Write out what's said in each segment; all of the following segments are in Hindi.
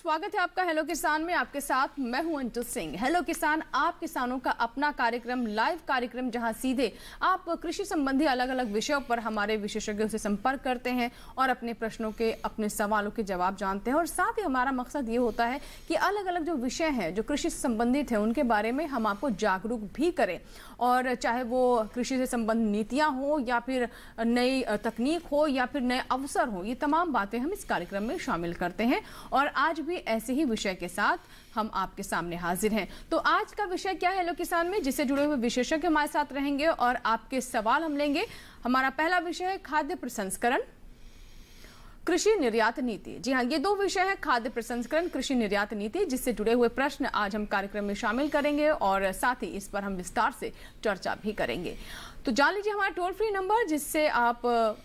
स्वागत है आपका हेलो किसान में। आपके साथ मैं हूं अंटू सिंह। हेलो किसान आप किसानों का अपना कार्यक्रम, लाइव कार्यक्रम, जहां सीधे आप कृषि संबंधी अलग अलग विषयों पर हमारे विशेषज्ञों से संपर्क करते हैं और अपने प्रश्नों के, अपने सवालों के जवाब जानते हैं। और साथ ही हमारा मकसद ये होता है कि अलग अलग जो विषय हैं जो कृषि से संबंधित हैं उनके बारे में हम आपको जागरूक भी करें। और चाहे वो कृषि से संबंधित नीतियाँ हो या फिर नई तकनीक हो या फिर नए अवसर हो, ये तमाम बातें हम इस कार्यक्रम में शामिल करते हैं। और आज भी ऐसे ही विषय के साथ हम आपके सामने हाजिर हैं। तो आज का विषय क्या है हेलो किसान में, जिससे जुड़े हुए विशेषज्ञ हमारे साथ रहेंगे और आपके सवाल हम लेंगे। हमारा पहला विषय है खाद्य प्रसंस्करण, कृषि निर्यात नीति। जी हाँ, ये दो विषय है, खाद्य प्रसंस्करण, कृषि निर्यात नीति, जिससे जुड़े हुए प्रश्न आज हम कार्यक्रम में शामिल करेंगे और साथ ही इस पर हम विस्तार से चर्चा भी करेंगे। तो जान लीजिए हमारा टोल फ्री नंबर जिससे आप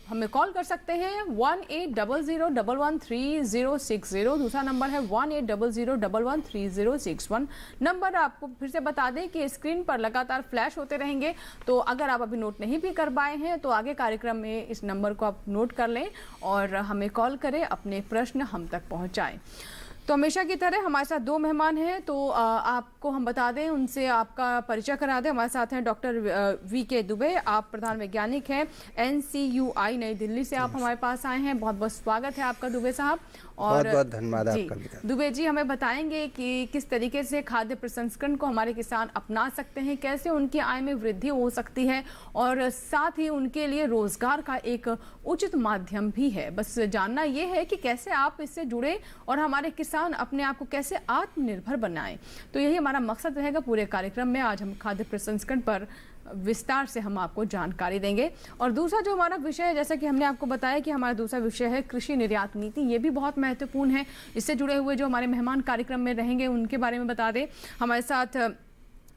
हमें कॉल कर सकते हैं 1800113060। दूसरा नंबर है 1800113061। नंबर आपको फिर से बता दें कि स्क्रीन पर लगातार फ्लैश होते रहेंगे, तो अगर आप अभी नोट नहीं भी कर पाए हैं तो आगे कार्यक्रम में इस नंबर को आप नोट कर लें और हमें कॉल करें, अपने प्रश्न हम तक पहुँचाएँ। तो हमेशा की तरह हमारे साथ दो मेहमान हैं, तो आपको हम बता दें, उनसे आपका परिचय करा दें। हमारे साथ हैं डॉक्टर वीके दुबे, आप प्रधान वैज्ञानिक हैं NCUI नई दिल्ली से आप हमारे पास आए हैं। बहुत बहुत स्वागत है आपका दुबे साहब। और बहुत बहुत धन्यवाद आपका भी। दुबे जी हमें बताएंगे कि किस तरीके से खाद्य प्रसंस्करण को हमारे किसान अपना सकते हैं, कैसे उनकी आय में वृद्धि हो सकती है और साथ ही उनके लिए रोजगार का एक उचित माध्यम भी है। बस जानना ये है कि कैसे आप इससे जुड़े और हमारे किसान अपने आप को कैसे आत्मनिर्भर बनाएं। तो यही हमारा मकसद रहेगा पूरे कार्यक्रम में। आज हम खाद्य प्रसंस्करण पर विस्तार से हम आपको जानकारी देंगे। और दूसरा जो हमारा विषय है, जैसा कि हमने आपको बताया कि हमारा दूसरा विषय है कृषि निर्यात नीति। ये भी बहुत महत्वपूर्ण है। इससे जुड़े हुए जो हमारे मेहमान कार्यक्रम में रहेंगे उनके बारे में बता दें। हमारे साथ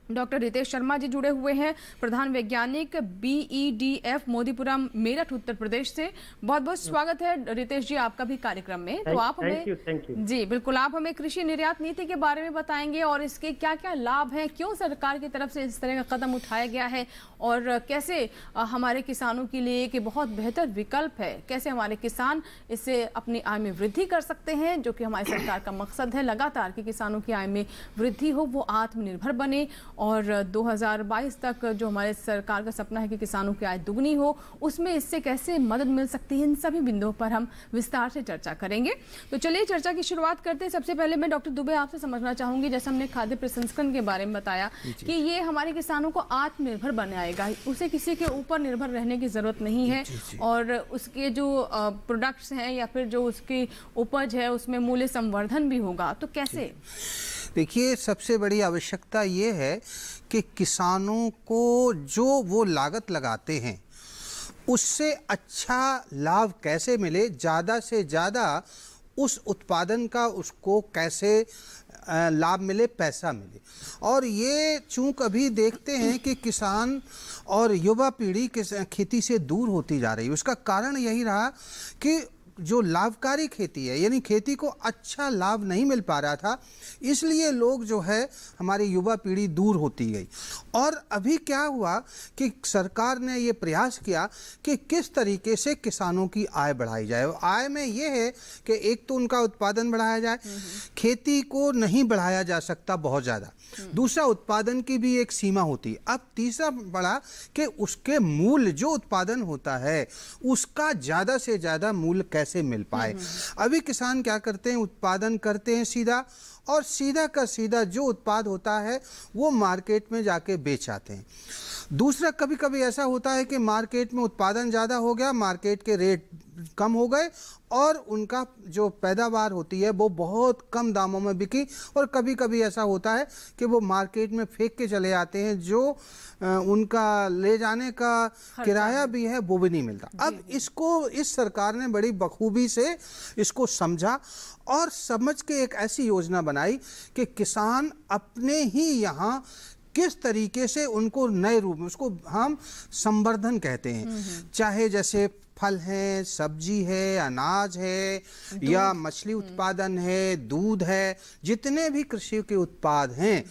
डॉक्टर रितेश शर्मा जी जुड़े हुए हैं, प्रधान वैज्ञानिक BEDF मोदीपुरम मेरठ उत्तर प्रदेश से। बहुत बहुत स्वागत है रितेश जी आपका भी कार्यक्रम में। तो आप हमें जी बिल्कुल, आप हमें कृषि निर्यात नीति के बारे में बताएंगे और इसके क्या क्या लाभ हैं, क्यों सरकार की तरफ से इस तरह का कदम उठाया गया है और कैसे हमारे किसानों के लिए एक बहुत बेहतर विकल्प है, कैसे हमारे किसान इससे अपनी आय में वृद्धि कर सकते हैं, जो कि हमारी सरकार का मकसद है लगातार कि किसानों की आय में वृद्धि हो, वो आत्मनिर्भर बने और 2022 तक जो हमारे सरकार का सपना है कि किसानों की आय दुगनी हो, उसमें इससे कैसे मदद मिल सकती है, इन सभी बिंदुओं पर हम विस्तार से चर्चा करेंगे। तो चलिए चर्चा की शुरुआत करते हैं। सबसे पहले मैं डॉक्टर दुबे आपसे समझना चाहूंगी, जैसे हमने खाद्य प्रसंस्करण के बारे में बताया कि ये हमारे किसानों को आत्मनिर्भर बनाएगा, उसे किसी के ऊपर निर्भर रहने की जरूरत नहीं है और उसके जो प्रोडक्ट्स हैं या फिर जो उसकी उपज है उसमें मूल्य संवर्धन भी होगा। तो कैसे? देखिए, सबसे बड़ी आवश्यकता ये है कि किसानों को जो वो लागत लगाते हैं उससे अच्छा लाभ कैसे मिले, ज़्यादा से ज़्यादा उस उत्पादन का उसको कैसे लाभ मिले, पैसा मिले। और ये चूँकि अभी देखते हैं कि किसान और युवा पीढ़ी खेती से दूर होती जा रही है, उसका कारण यही रहा कि जो लाभकारी खेती है, यानी खेती को अच्छा लाभ नहीं मिल पा रहा था, इसलिए लोग जो है हमारी युवा पीढ़ी दूर होती गई। और अभी क्या हुआ कि सरकार ने ये प्रयास किया कि किस तरीके से किसानों की आय बढ़ाई जाए। आय में ये है कि एक तो उनका उत्पादन बढ़ाया जाए, खेती को नहीं बढ़ाया जा सकता बहुत ज़्यादा, दूसरा उत्पादन की भी एक सीमा होती है। अब तीसरा बढ़ा कि उसके मूल्य, जो उत्पादन होता है उसका ज़्यादा से ज़्यादा मूल्य कैसे मिल पाए। अभी किसान क्या करते हैं, उत्पादन करते हैं सीधा, और सीधा का सीधा जो उत्पाद होता है वो मार्केट में जाके बेच आते हैं। दूसरा, कभी कभी ऐसा होता है कि मार्केट में उत्पादन ज़्यादा हो गया, मार्केट के रेट कम हो गए और उनका जो पैदावार होती है वो बहुत कम दामों में बिकी। और कभी कभी ऐसा होता है कि वो मार्केट में फेंक के चले आते हैं, जो उनका ले जाने का किराया भी है वो भी नहीं मिलता। अब इसको इस सरकार ने बड़ी बखूबी से इसको समझा और समझ के एक ऐसी योजना बनाई कि किसान अपने ही यहाँ किस तरीके से उनको नए रूप में, उसको हम संवर्धन कहते हैं, चाहे जैसे फल है, सब्जी है, अनाज है या मछली उत्पादन है, दूध है, जितने भी कृषि के उत्पाद हैं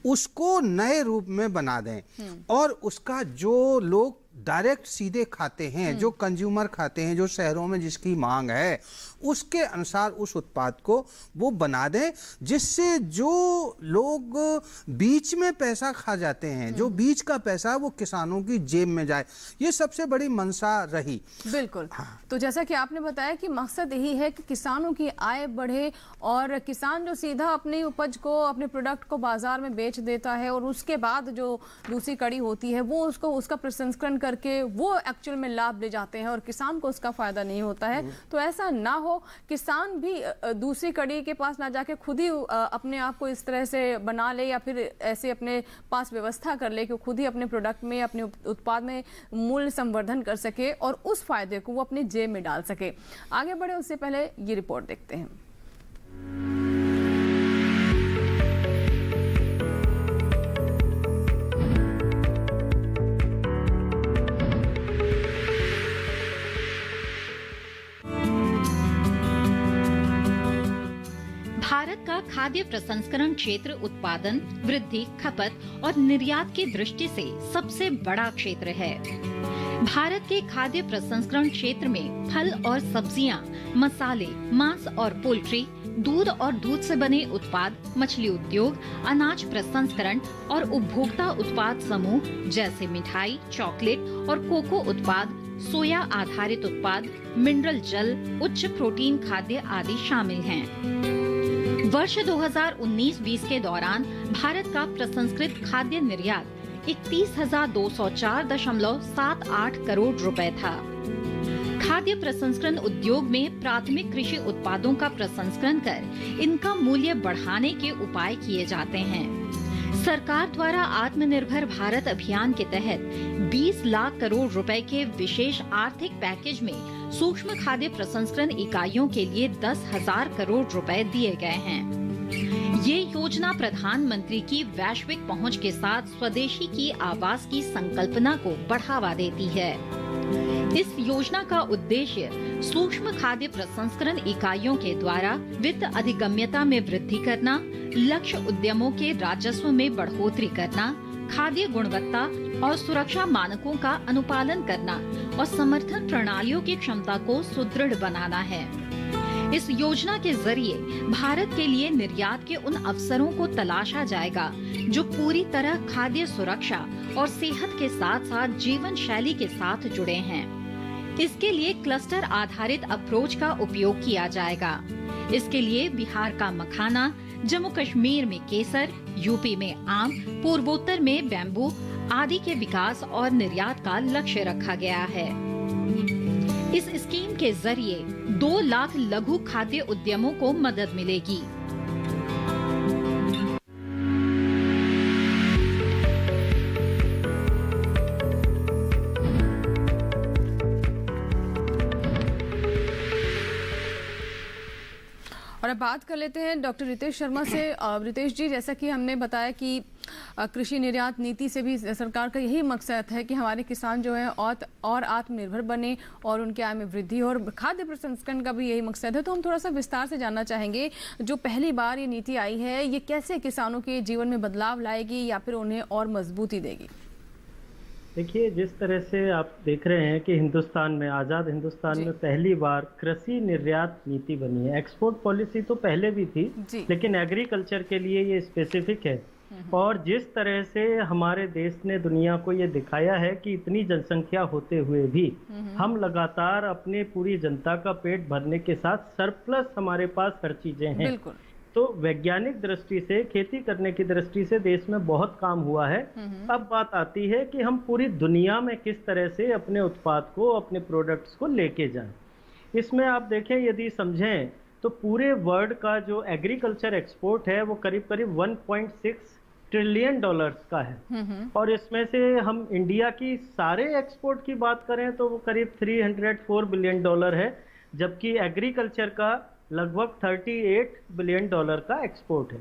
उसको नए रूप में बना दें और उसका जो लोग डायरेक्ट सीधे खाते हैं, जो कंज्यूमर खाते हैं, जो शहरों में जिसकी मांग है, उसके अनुसार उस उत्पाद को वो बना दें, जिससे जो लोग बीच में पैसा खा जाते हैं, जो बीच का पैसा वो किसानों की जेब में जाए, ये सबसे बड़ी मंशा रही। बिल्कुल। तो जैसा कि आपने बताया कि मकसद यही है कि किसानों की आय बढ़े और किसान जो सीधा अपनी उपज को, अपने प्रोडक्ट को बाजार में बेच देता है और उसके बाद जो दूसरी कड़ी होती है वो उसका प्रसंस्करण करके वो एक्चुअल में लाभ ले जाते हैं और किसान को उसका फायदा नहीं होता है। तो ऐसा ना हो, किसान भी दूसरी कड़ी के पास ना जाके खुद ही अपने आप को इस तरह से बना ले या फिर ऐसे अपने पास व्यवस्था कर ले कि खुद ही अपने प्रोडक्ट में, अपने उत्पाद में मूल्य संवर्धन कर सके और उस फायदे को वो अपनी जेब में डाल सके। आगे बढ़े उससे पहले ये रिपोर्ट देखते हैं। भारत का खाद्य प्रसंस्करण क्षेत्र उत्पादन, वृद्धि, खपत और निर्यात की दृष्टि से सबसे बड़ा क्षेत्र है। भारत के खाद्य प्रसंस्करण क्षेत्र में फल और सब्जियां, मसाले, मांस और पोल्ट्री, दूध और दूध से बने उत्पाद, मछली उद्योग, अनाज प्रसंस्करण और उपभोक्ता उत्पाद समूह जैसे मिठाई, चॉकलेट और कोको उत्पाद, सोया आधारित उत्पाद, मिनरल जल, उच्च प्रोटीन खाद्य आदि शामिल हैं। वर्ष 2019-20 के दौरान भारत का प्रसंस्कृत खाद्य निर्यात 31,204.78 करोड़ रुपए था। खाद्य प्रसंस्करण उद्योग में प्राथमिक कृषि उत्पादों का प्रसंस्करण कर इनका मूल्य बढ़ाने के उपाय किए जाते हैं। सरकार द्वारा आत्मनिर्भर भारत अभियान के तहत 20 लाख करोड़ रुपए के विशेष आर्थिक पैकेज में सूक्ष्म खाद्य प्रसंस्करण इकाइयों के लिए 10,000 करोड़ रुपए दिए गए हैं। ये योजना प्रधानमंत्री की वैश्विक पहुंच के साथ स्वदेशी की आवाज की संकल्पना को बढ़ावा देती है। इस योजना का उद्देश्य सूक्ष्म खाद्य प्रसंस्करण इकाइयों के द्वारा वित्त अधिगम्यता में वृद्धि करना, लक्ष्य उद्यमों के राजस्व में बढ़ोतरी करना, खाद्य गुणवत्ता और सुरक्षा मानकों का अनुपालन करना और समर्थन प्रणालियों की क्षमता को सुदृढ़ बनाना है। इस योजना के जरिए भारत के लिए निर्यात के उन अवसरों को तलाशा जाएगा जो पूरी तरह खाद्य सुरक्षा और सेहत के साथ साथ जीवन शैली के साथ जुड़े हैं। इसके लिए क्लस्टर आधारित अप्रोच का उपयोग किया जाएगा। इसके लिए बिहार का मखाना, जम्मू कश्मीर में केसर, यूपी में आम, पूर्वोत्तर में बैम्बू आदि के विकास और निर्यात का लक्ष्य रखा गया है। इस स्कीम के जरिए 2 लाख लघु खाद्य उद्यमों को मदद मिलेगी। और अब बात कर लेते हैं डॉक्टर रितेश शर्मा से। रितेश जी, जैसा कि हमने बताया कि कृषि निर्यात नीति से भी सरकार का यही मकसद है कि हमारे किसान जो है और आत्मनिर्भर बने और उनके आय में वृद्धि, और खाद्य प्रसंस्करण का भी यही मकसद है। तो हम थोड़ा सा विस्तार से जानना चाहेंगे, जो पहली बार ये नीति आई है, ये कैसे किसानों के जीवन में बदलाव लाएगी या फिर उन्हें और मजबूती देगी? देखिए, जिस तरह से आप देख रहे हैं कि हिंदुस्तान में, आज़ाद हिंदुस्तान में पहली बार कृषि निर्यात नीति बनी है। एक्सपोर्ट पॉलिसी तो पहले भी थी, लेकिन एग्रीकल्चर के लिए ये स्पेसिफिक है। और जिस तरह से हमारे देश ने दुनिया को ये दिखाया है कि इतनी जनसंख्या होते हुए भी हम लगातार अपने पूरी जनता का पेट भरने के साथ सरप्लस हमारे पास हर चीजें हैं। तो वैज्ञानिक दृष्टि से, खेती करने की दृष्टि से देश में बहुत काम हुआ है। अब बात आती है कि हम पूरी दुनिया में किस तरह से अपने उत्पाद को, अपने प्रोडक्ट्स को लेके जाएं। इसमें आप देखें, यदि समझें तो पूरे वर्ल्ड का जो एग्रीकल्चर एक्सपोर्ट है वो करीब करीब 1.6 ट्रिलियन डॉलर्स का है। और इसमें से हम इंडिया की सारे एक्सपोर्ट की बात करें तो वो करीब 304 बिलियन डॉलर है, जबकि एग्रीकल्चर का लगभग 38 बिलियन डॉलर का एक्सपोर्ट है।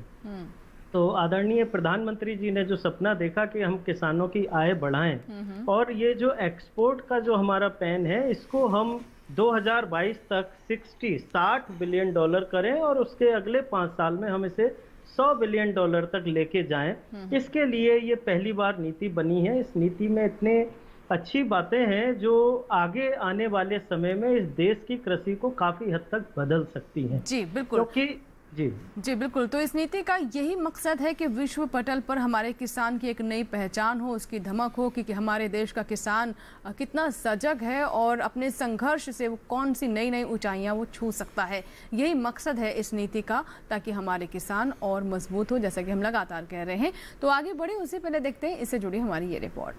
तो आदरणीय प्रधानमंत्री जी ने जो सपना देखा कि हम किसानों की आय बढ़ाएं, और ये जो एक्सपोर्ट का जो हमारा पैन है, इसको हम 2022 तक 60 बिलियन डॉलर करें और उसके अगले 5 साल में हम इसे 100 बिलियन डॉलर तक लेके जाएं। इसके लिए ये पहली बार नीति बनी है। इस नीति में इतने अच्छी बातें हैं जो आगे आने वाले समय में इस देश की कृषि को काफी हद तक बदल सकती हैं। जी बिल्कुल, क्योंकि जी बिल्कुल। तो इस नीति का यही मकसद है कि विश्व पटल पर हमारे किसान की एक नई पहचान हो, उसकी धमक हो कि हमारे देश का किसान कितना सजग है और अपने संघर्ष से वो कौन सी नई नई ऊंचाइयां वो छू सकता है। यही मकसद है इस नीति का, ताकि हमारे किसान और मजबूत हो, जैसा कि हम लगातार कह रहे हैं। तो आगे बढ़े उससे पहले देखते हैं इससे जुड़ी हमारी ये रिपोर्ट।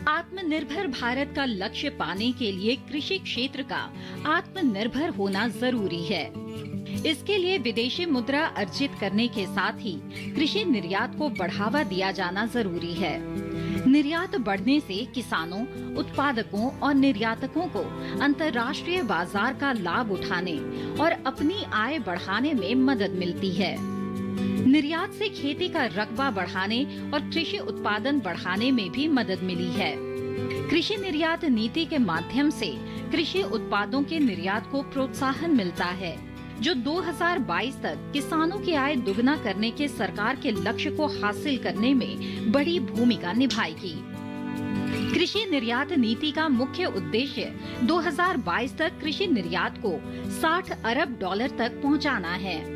आत्मनिर्भर भारत का लक्ष्य पाने के लिए कृषि क्षेत्र का आत्मनिर्भर होना जरूरी है। इसके लिए विदेशी मुद्रा अर्जित करने के साथ ही कृषि निर्यात को बढ़ावा दिया जाना जरूरी है। निर्यात बढ़ने से किसानों, उत्पादकों और निर्यातकों को अंतर्राष्ट्रीय बाजार का लाभ उठाने और अपनी आय बढ़ाने में मदद मिलती है। निर्यात से खेती का रकबा बढ़ाने और कृषि उत्पादन बढ़ाने में भी मदद मिली है। कृषि निर्यात नीति के माध्यम से कृषि उत्पादों के निर्यात को प्रोत्साहन मिलता है, जो 2022 तक किसानों की आय दुगना करने के सरकार के लक्ष्य को हासिल करने में बड़ी भूमिका निभाएगी। कृषि निर्यात नीति का मुख्य उद्देश्य 2022 तक कृषि निर्यात को $60 अरब तक पहुंचाना है।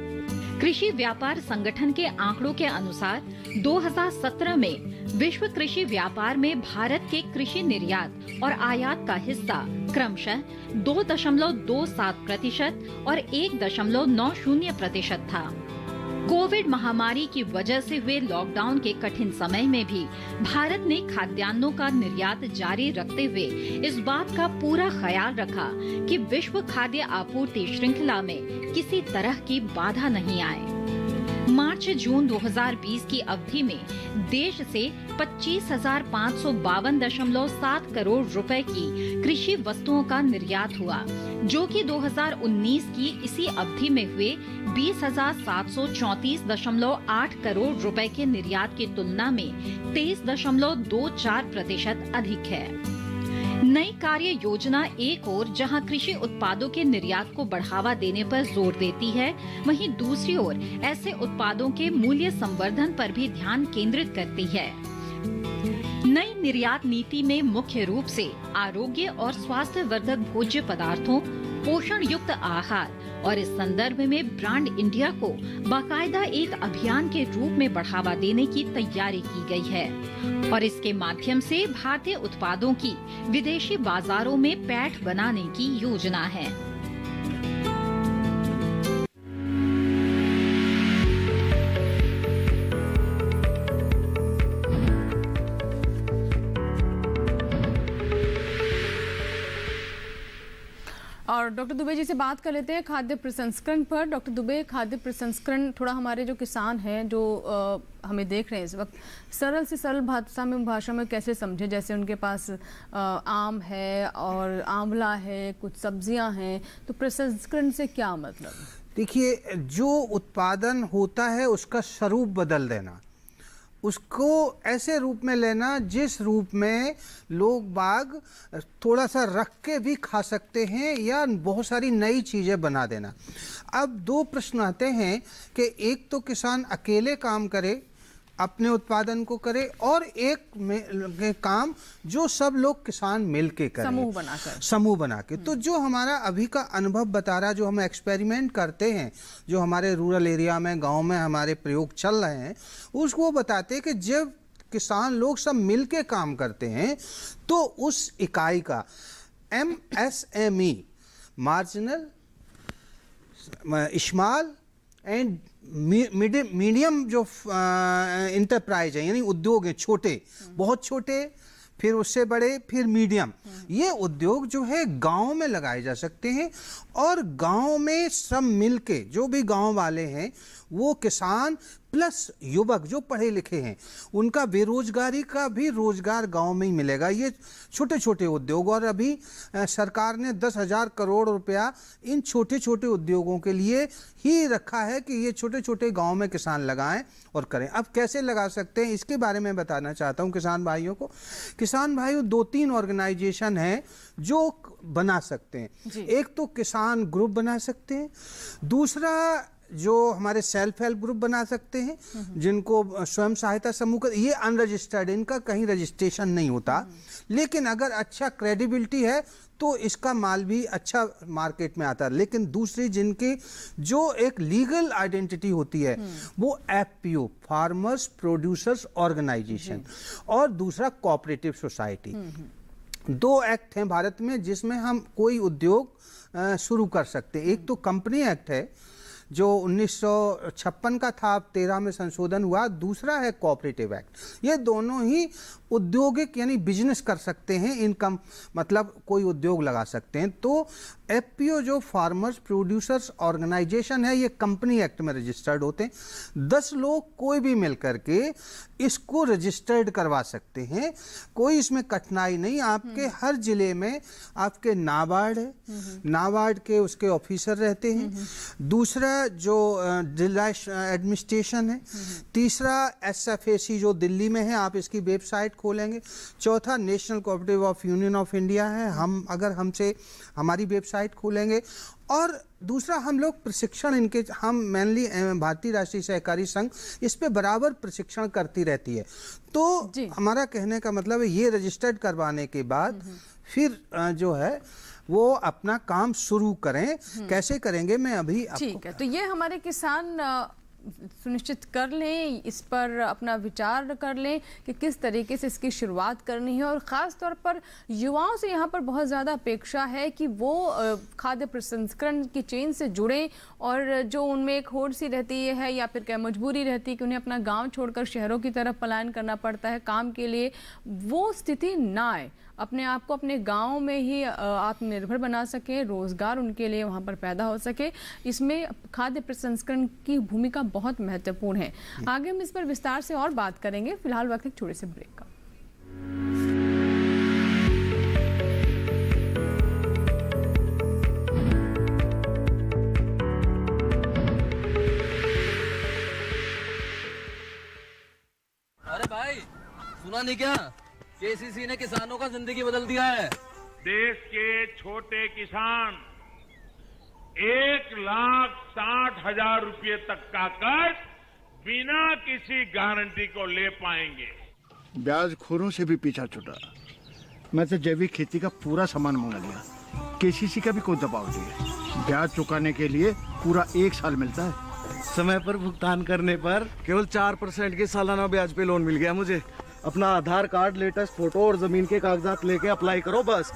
कृषि व्यापार संगठन के आंकड़ों के अनुसार 2017 में विश्व कृषि व्यापार में भारत के कृषि निर्यात और आयात का हिस्सा क्रमशः 2.27% और 1.90% था। कोविड महामारी की वजह से हुए लॉकडाउन के कठिन समय में भी भारत ने खाद्यान्नों का निर्यात जारी रखते हुए इस बात का पूरा ख्याल रखा कि विश्व खाद्य आपूर्ति श्रृंखला में किसी तरह की बाधा नहीं आए। मार्च जून 2020 की अवधि में देश से 25,552.7 करोड़ रुपए की कृषि वस्तुओं का निर्यात हुआ, जो कि 2019 की इसी अवधि में हुए 20,734.8 करोड़ रुपए के निर्यात की तुलना में 23.24% अधिक है। नई कार्य योजना एक ओर जहां कृषि उत्पादों के निर्यात को बढ़ावा देने पर जोर देती है, वहीं दूसरी ओर ऐसे उत्पादों के मूल्य संवर्धन पर भी ध्यान केंद्रित करती है। नई निर्यात नीति में मुख्य रूप से आरोग्य और स्वास्थ्यवर्धक भोज्य पदार्थों, पोषण युक्त आहार और इस संदर्भ में ब्रांड इंडिया को बाकायदा एक अभियान के रूप में बढ़ावा देने की तैयारी की गई है और इसके माध्यम से भारतीय उत्पादों की विदेशी बाजारों में पैठ बनाने की योजना है। और डॉक्टर दुबे जी से बात कर लेते हैं खाद्य प्रसंस्करण पर। डॉक्टर दुबे, खाद्य प्रसंस्करण थोड़ा हमारे जो किसान हैं जो हमें देख रहे हैं इस वक्त, सरल से सरल भाषा में कैसे समझे? जैसे उनके पास आम है और आंवला है, कुछ सब्जियां हैं, तो प्रसंस्करण से क्या मतलब? देखिए, जो उत्पादन होता है उसका स्वरूप बदल देना, उसको ऐसे रूप में लेना जिस रूप में लोग बाग थोड़ा सा रख के भी खा सकते हैं या बहुत सारी नई चीज़ें बना देना। अब दो प्रश्न आते हैं कि एक तो किसान अकेले काम करे, अपने उत्पादन को करे, और एक में काम जो सब लोग किसान मिल के करें, समूह बना के। तो जो हमारा अभी का अनुभव बता रहा, जो हम एक्सपेरिमेंट करते हैं, जो हमारे रूरल एरिया में, गांव में हमारे प्रयोग चल रहे हैं, उसको बताते हैं कि जब किसान लोग सब मिल के काम करते हैं तो उस इकाई का MSME, marginal small and medium जो इंटरप्राइज है, यानी उद्योग है, छोटे, बहुत छोटे, फिर उससे बड़े, फिर मीडियम, ये उद्योग जो है गांव में लगाए जा सकते हैं। और गांव में सब मिलके, जो भी गांव वाले हैं वो किसान प्लस युवक जो पढ़े लिखे हैं उनका बेरोजगारी का भी रोजगार गांव में ही मिलेगा। ये छोटे छोटे उद्योग, और अभी सरकार ने 10,000 करोड़ रुपया इन छोटे छोटे उद्योगों के लिए ही रखा है कि ये छोटे छोटे गांव में किसान लगाएं और करें। अब कैसे लगा सकते हैं इसके बारे में बताना चाहता हूं किसान भाइयों को। किसान भाइयों 2-3 ऑर्गेनाइजेशन हैं जो बना सकते हैं। एक तो किसान ग्रुप बना सकते हैं, दूसरा जो हमारे सेल्फ हेल्प ग्रुप बना सकते हैं जिनको स्वयं सहायता समूह का, ये अनरजिस्टर्ड, इनका कहीं रजिस्ट्रेशन नहीं होता, लेकिन अगर अच्छा क्रेडिबिलिटी है तो इसका माल भी अच्छा मार्केट में आता है। लेकिन दूसरी जिनकी जो एक लीगल आइडेंटिटी होती है वो एफपीओ, फार्मर्स प्रोड्यूसर्स ऑर्गेनाइजेशन, और दूसरा कोऑपरेटिव सोसाइटी। 2 एक्ट हैं भारत में जिसमें हम कोई उद्योग शुरू कर सकते हैं। एक तो कंपनी एक्ट है जो 1956 का था, 13 में संशोधन हुआ। दूसरा है कोऑपरेटिव एक्ट। ये दोनों ही औद्योगिक यानी बिजनेस कर सकते हैं, इनकम मतलब कोई उद्योग लगा सकते हैं। तो एफपीओ जो फार्मर्स प्रोड्यूसर्स ऑर्गेनाइजेशन है, ये कंपनी एक्ट में रजिस्टर्ड होते हैं। 10 लोग कोई भी मिल करके इसको रजिस्टर्ड करवा सकते हैं, कोई इसमें कठिनाई नहीं। आपके हर जिले में आपके नाबार्ड है, नाबार्ड के उसके ऑफिसर रहते हैं। दूसरा जो जिला एडमिनिस्ट्रेशन है, तीसरा एसएफएसी जो दिल्ली में है, आप इसकी वेबसाइट खोलेंगे। चौथा national cooperative of union of India है, हम अगर हमसे हमारी वेबसाइट खोलेंगे। और दूसरा हम लोग प्रशिक्षण इनके, हम मेनली भारतीय राष्ट्रीय सहकारी संघ इस पे बराबर प्रशिक्षण करती रहती है। तो हमारा कहने का मतलब है ये रजिस्टर्ड करवाने के बाद फिर जो है वो अपना काम शुरू करें। कैसे करेंगे मैं अभी आपको, ठीक है। तो ये हमारे किसान सुनिश्चित कर लें, इस पर अपना विचार कर लें कि किस तरीके से इसकी शुरुआत करनी है। और ख़ास तौर पर युवाओं से यहाँ पर बहुत ज़्यादा अपेक्षा है कि वो खाद्य प्रसंस्करण की चेन से जुड़ें, और जो उनमें एक होड़ सी रहती है या फिर क्या मजबूरी रहती है कि उन्हें अपना गांव छोड़कर शहरों की तरफ पलायन करना पड़ता है काम के लिए, वो स्थिति ना आए। अपने आप को अपने गांव में ही आत्मनिर्भर बना सके, रोजगार उनके लिए वहां पर पैदा हो सके। इसमें खाद्य प्रसंस्करण की भूमिका बहुत महत्वपूर्ण है। आगे हम इस पर विस्तार से और बात करेंगे। फिलहाल वक्त एक छोटे से ब्रेक का। अरे भाई सुना नहीं क्या, केसीसी ने किसानों का जिंदगी बदल दिया है। देश के छोटे किसान 1,60,000 रुपये तक का कर्ज बिना किसी गारंटी को ले पाएंगे। ब्याज खोरों से भी पीछा छुटा। मैं तो जैविक खेती का पूरा सामान मंगा लिया, केसीसी का भी कोई दबाव नहीं है। ब्याज चुकाने के लिए पूरा 1 साल मिलता है। समय पर भुगतान करने पर केवल 4% के सालाना ब्याज पे लोन मिल गया मुझे। अपना आधार कार्ड, लेटेस्ट फोटो और जमीन के कागजात लेके अप्लाई करो बस।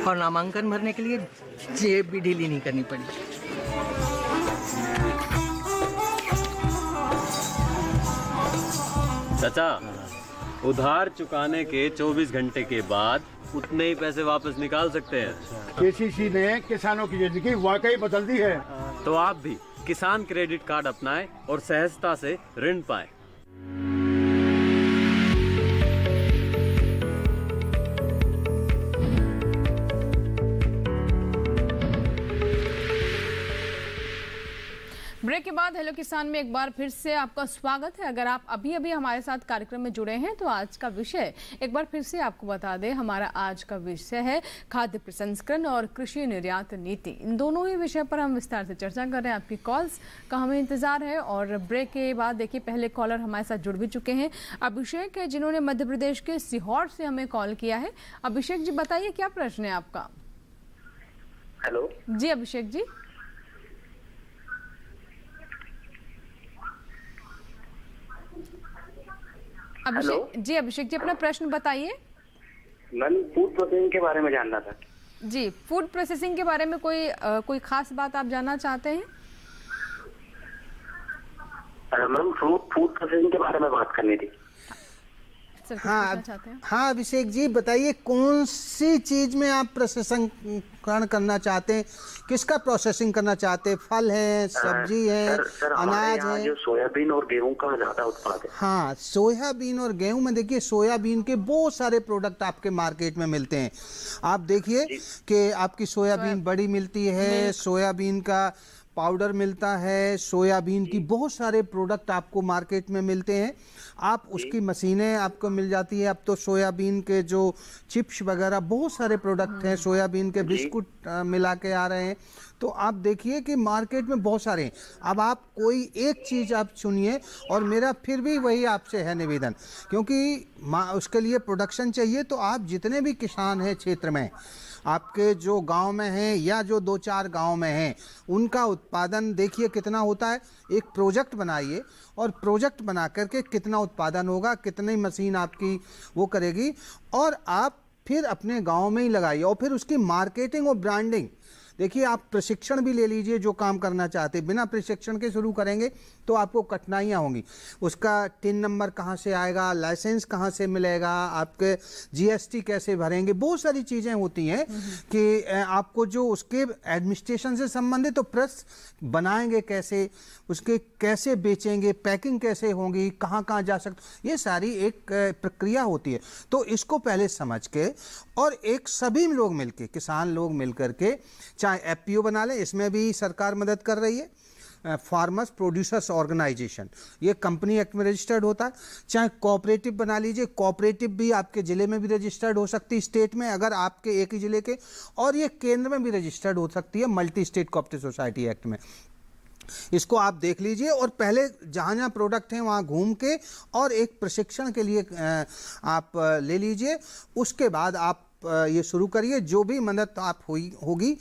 और नामांकन भरने के लिए जेब भी ढीली नहीं करनी पड़ी। चाचा, उधार चुकाने के 24 घंटे के बाद उतने ही पैसे वापस निकाल सकते हैं। केसीसी ने किसानों की जिंदगी वाकई बदल दी है। तो आप भी किसान क्रेडिट कार्ड अपनाएं और सहजता से ऋण पाएं। ब्रेक के बाद हेलो किसान में एक बार फिर से आपका स्वागत है। अगर आप अभी अभी हमारे साथ कार्यक्रम में जुड़े हैं तो आज का विषय एक बार फिर से आपको बता दें, हमारा आज का विषय है खाद्य प्रसंस्करण और कृषि निर्यात नीति। इन दोनों ही विषय पर हम विस्तार से चर्चा कर रहे हैं। आपकी कॉल्स का हमें इंतजार है। और ब्रेक के बाद देखिए पहले कॉलर हमारे साथ जुड़ भी चुके हैं। अभिषेक है जिन्होंने मध्य प्रदेश के सीहोर से हमें कॉल किया है। अभिषेक जी बताइए क्या प्रश्न है आपका। हेलो जी अभिषेक जी। अभिषेक जी अपना प्रश्न बताइए। मैम फूड प्रोसेसिंग के बारे में जानना था। जी, फूड प्रोसेसिंग के बारे में कोई खास बात आप जानना चाहते हैं? मैम फूड प्रोसेसिंग के बारे में बात करनी थी। सर पूछना चाहते हैं। हाँ अभिषेक जी बताइए, कौन सी चीज में आप प्रसंस्करण करना चाहते हैं, किसका प्रोसेसिंग करना चाहते हैं? फल है, सब्जी है, अनाज है? जो सोयाबीन और गेहूं का ज्यादा उत्पाद है। हाँ, सोयाबीन और गेहूं में देखिए, सोयाबीन के बहुत सारे प्रोडक्ट आपके मार्केट में मिलते हैं। आप देखिए कि आपकी सोयाबीन बड़ी मिलती है, सोयाबीन का पाउडर मिलता है, सोयाबीन की बहुत सारे प्रोडक्ट आपको मार्केट में मिलते हैं। आप उसकी मशीनें आपको मिल जाती है। अब तो सोयाबीन के जो चिप्स वगैरह बहुत सारे प्रोडक्ट हैं, सोयाबीन के बिस्कुट मिला के आ रहे हैं। तो आप देखिए कि मार्केट में बहुत सारे हैं। अब आप कोई एक चीज़ आप चुनिए, और मेरा फिर भी वही आपसे है निवेदन, क्योंकि उसके लिए प्रोडक्शन चाहिए। तो आप जितने भी किसान हैं क्षेत्र में, आपके जो गांव में हैं या जो 2-4 गांव में हैं, उनका उत्पादन देखिए कितना होता है। एक प्रोजेक्ट बनाइए, और प्रोजेक्ट बना करके कितना उत्पादन होगा, कितनी मशीन आपकी वो करेगी, और आप फिर अपने गांव में ही लगाइए। और फिर उसकी मार्केटिंग और ब्रांडिंग देखिए। आप प्रशिक्षण भी ले लीजिए, जो काम करना चाहते हैं। बिना प्रशिक्षण के शुरू करेंगे तो आपको कठिनाइयाँ होंगी। उसका टिन नंबर कहाँ से आएगा, लाइसेंस कहाँ से मिलेगा, आपके जीएसटी कैसे भरेंगे, बहुत सारी चीज़ें होती हैं कि आपको जो उसके एडमिनिस्ट्रेशन से संबंधित, तो प्रेस बनाएंगे कैसे, उसके कैसे बेचेंगे, पैकिंग कैसे होगी, कहाँ कहाँ जा सकते, ये सारी एक प्रक्रिया होती है। तो इसको पहले समझ के, और एक सभी लोग मिलके, किसान लोग मिल करके, चाहे एफपीओ बना लें, इसमें भी सरकार मदद कर रही है, फार्मर्स प्रोड्यूसर्स ऑर्गेनाइजेशन, ये कंपनी एक्ट में रजिस्टर्ड होता है। चाहे कोऑपरेटिव बना लीजिए, कोऑपरेटिव भी आपके ज़िले में भी रजिस्टर्ड हो सकती है, स्टेट में अगर आपके एक ही ज़िले के, और ये केंद्र में भी रजिस्टर्ड हो सकती है multi state cooperative society act में। इसको आप देख लीजिए, और पहले जहाँ जहाँ प्रोडक्ट हैं वहाँ घूम के, और एक प्रशिक्षण के लिए आप ले लीजिए। उसके बाद आप ये शुरू करिए। जो भी मदद आप होगी,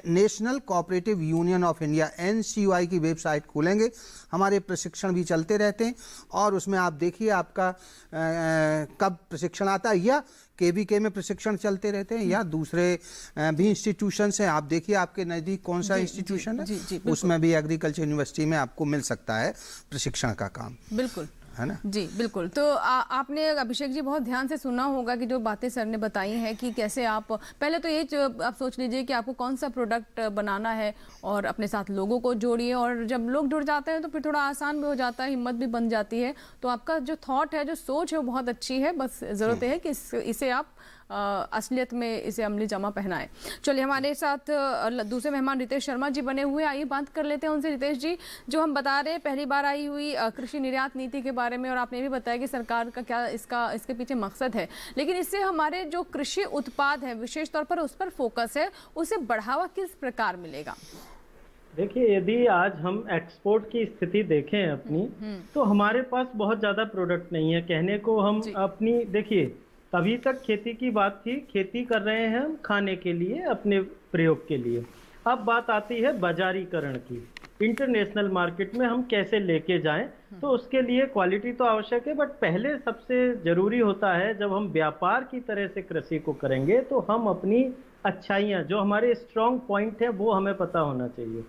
national cooperative union of India NCUI की वेबसाइट खोलेंगे। हमारे प्रशिक्षण भी चलते रहते हैं, और उसमें आप देखिए आपका कब प्रशिक्षण आता है, या KVK में प्रशिक्षण चलते रहते हैं, या दूसरे भी इंस्टीट्यूशंस हैं। आप देखिए आपके नज़दीक कौन सा इंस्टीट्यूशन है, उसमें भी एग्रीकल्चर यूनिवर्सिटी में आपको मिल सकता है प्रशिक्षण का काम। बिल्कुल, है ना? जी बिल्कुल। तो आपने अभिषेक जी बहुत ध्यान से सुना होगा कि जो बातें सर ने बताई हैं कि कैसे आप पहले तो ये आप सोच लीजिए कि आपको कौन सा प्रोडक्ट बनाना है, और अपने साथ लोगों को जोड़िए, और जब लोग जुड़ जाते हैं तो फिर थोड़ा आसान भी हो जाता है, हिम्मत भी बन जाती है। तो आपका जो थॉट है, जो सोच है, वो बहुत अच्छी है। बस ज़रूरत है कि इसे आप असलियत में इसे अमली जामा पहनाएं। चलिए, हमारे साथ दूसरे मेहमान रितेश शर्मा जी बने हुए, आइए बात कर लेते हैं उनसे। रितेश जी, जो हम बता रहे हैं पहली बार आई हुई कृषि निर्यात नीति के बारे में, और आपने भी बताया कि सरकार का क्या इसके पीछे मकसद है, लेकिन इससे हमारे जो कृषि उत्पाद है, विशेष तौर पर उस पर फोकस है, उसे बढ़ावा किस प्रकार मिलेगा? देखिए, यदि आज हम एक्सपोर्ट की स्थिति देखें अपनी, तो हमारे पास बहुत ज्यादा प्रोडक्ट नहीं है कहने को। हम अपनी देखिए, तभी तक खेती की बात थी, खेती कर रहे हैं हम खाने के लिए, अपने प्रयोग के लिए। अब बात आती है बाजारीकरण की, इंटरनेशनल मार्केट में हम कैसे लेके जाएं। तो उसके लिए क्वालिटी तो आवश्यक है, बट पहले सबसे जरूरी होता है, जब हम व्यापार की तरह से कृषि को करेंगे, तो हम अपनी अच्छाइयाँ, जो हमारे स्ट्रॉन्ग पॉइंट है, वो हमें पता होना चाहिए।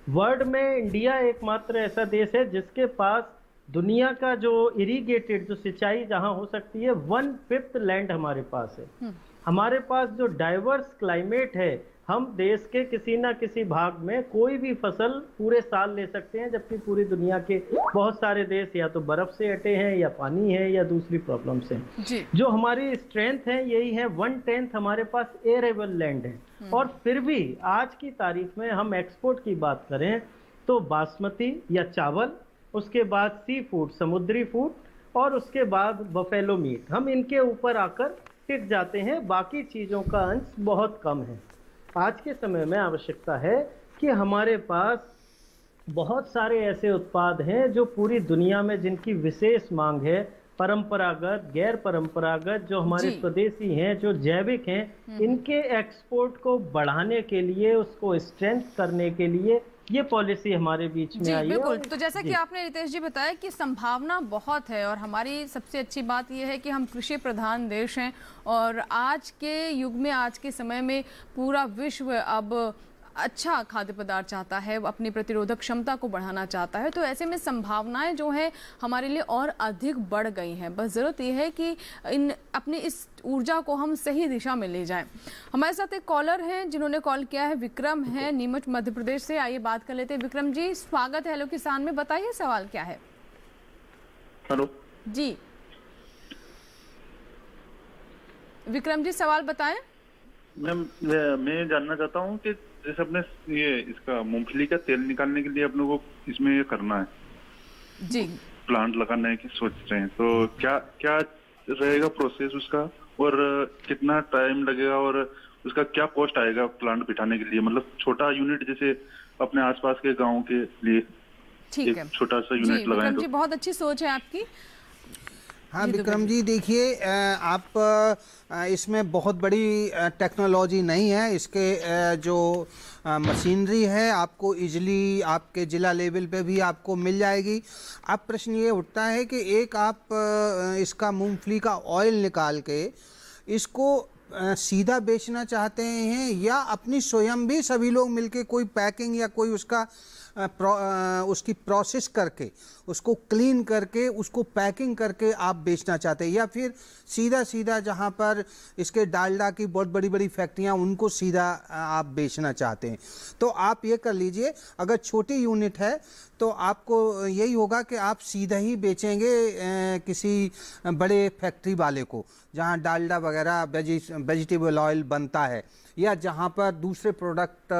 वर्ल्ड में इंडिया एकमात्र ऐसा देश है जिसके पास दुनिया का जो इरिगेटेड, जो सिंचाई जहां हो सकती है, 1/5 लैंड हमारे पास है। हमारे पास जो डाइवर्स क्लाइमेट है, हम देश के किसी ना किसी भाग में कोई भी फसल पूरे साल ले सकते हैं, जबकि पूरी दुनिया के बहुत सारे देश या तो बर्फ से अटे हैं, या पानी है, या दूसरी प्रॉब्लम्स हैं। जो हमारी स्ट्रेंथ है यही है, 1/10 हमारे पास एरेबल लैंड है। और फिर भी आज की तारीख में हम एक्सपोर्ट की बात करें तो बासमती या चावल, उसके बाद सी फूड, समुद्री फूड, और उसके बाद बफेलो मीट, हम इनके ऊपर आकर टिक जाते हैं। बाकी चीज़ों का अंश बहुत कम है। आज के समय में आवश्यकता है कि हमारे पास बहुत सारे ऐसे उत्पाद हैं जो पूरी दुनिया में, जिनकी विशेष मांग है, परंपरागत, गैर परंपरागत, जो हमारे स्वदेशी हैं, जो जैविक हैं, इनके एक्सपोर्ट को बढ़ाने के लिए, उसको स्ट्रेंथ करने के लिए ये पॉलिसी हमारे बीच में आई है। बिल्कुल। तो जैसा कि आपने रितेश जी बताया कि संभावना बहुत है, और हमारी सबसे अच्छी बात यह है कि हम कृषि प्रधान देश हैं, और आज के युग में, आज के समय में पूरा विश्व अब अच्छा खाद्य पदार्थ चाहता है, अपनी प्रतिरोधक क्षमता को बढ़ाना चाहता है, तो ऐसे में संभावनाएं जो है हमारे लिए और अधिक बढ़ गई हैं। बस ज़रूरत यह है कि अपनी इस ऊर्जा को हम सही दिशा में ले जाएं। हमारे साथ एक कॉलर हैं जिन्होंने कॉल किया है, विक्रम है नीमच मध्य प्रदेश से। आइए बात कर लेते हैं। विक्रम जी, स्वागत है हेलो किसान में। बताइए सवाल क्या है। हेलो जी विक्रम जी, सवाल बताएं। मैम, मैं जानना चाहता हूँ कि जैसे अपने ये इसका मूंगफली का तेल निकालने के लिए अपने को इसमें ये करना है जी, प्लांट लगाने की सोच रहे हैं, तो क्या क्या रहेगा प्रोसेस उसका और कितना टाइम लगेगा और उसका क्या कॉस्ट आएगा प्लांट बिठाने के लिए, मतलब छोटा यूनिट जैसे अपने आसपास के गाँव के लिए ठीक है, छोटा सा यूनिट लगाएं। विक्रम जी, बहुत अच्छी सोच है आपकी। हाँ विक्रम जी, देखिए आप इसमें बहुत बड़ी टेक्नोलॉजी नहीं है। इसके जो मशीनरी है आपको इजली आपके ज़िला लेवल पे भी आपको मिल जाएगी। अब प्रश्न ये उठता है कि एक आप इसका मूंगफली का ऑयल निकाल के इसको सीधा बेचना चाहते हैं या अपनी स्वयं भी सभी लोग मिलके कोई पैकिंग या कोई उसका उसकी प्रोसेस करके उसको क्लीन करके उसको पैकिंग करके आप बेचना चाहते हैं, या फिर सीधा सीधा जहाँ पर इसके डालडा की बहुत बड़ी बड़ी फैक्ट्रियाँ उनको सीधा आप बेचना चाहते हैं। तो आप ये कर लीजिए, अगर छोटी यूनिट है तो आपको यही होगा कि आप सीधा ही बेचेंगे किसी बड़े फैक्ट्री वाले को जहाँ डालडा वगैरह वेजिटेबल ऑयल बनता है या जहाँ पर दूसरे प्रोडक्ट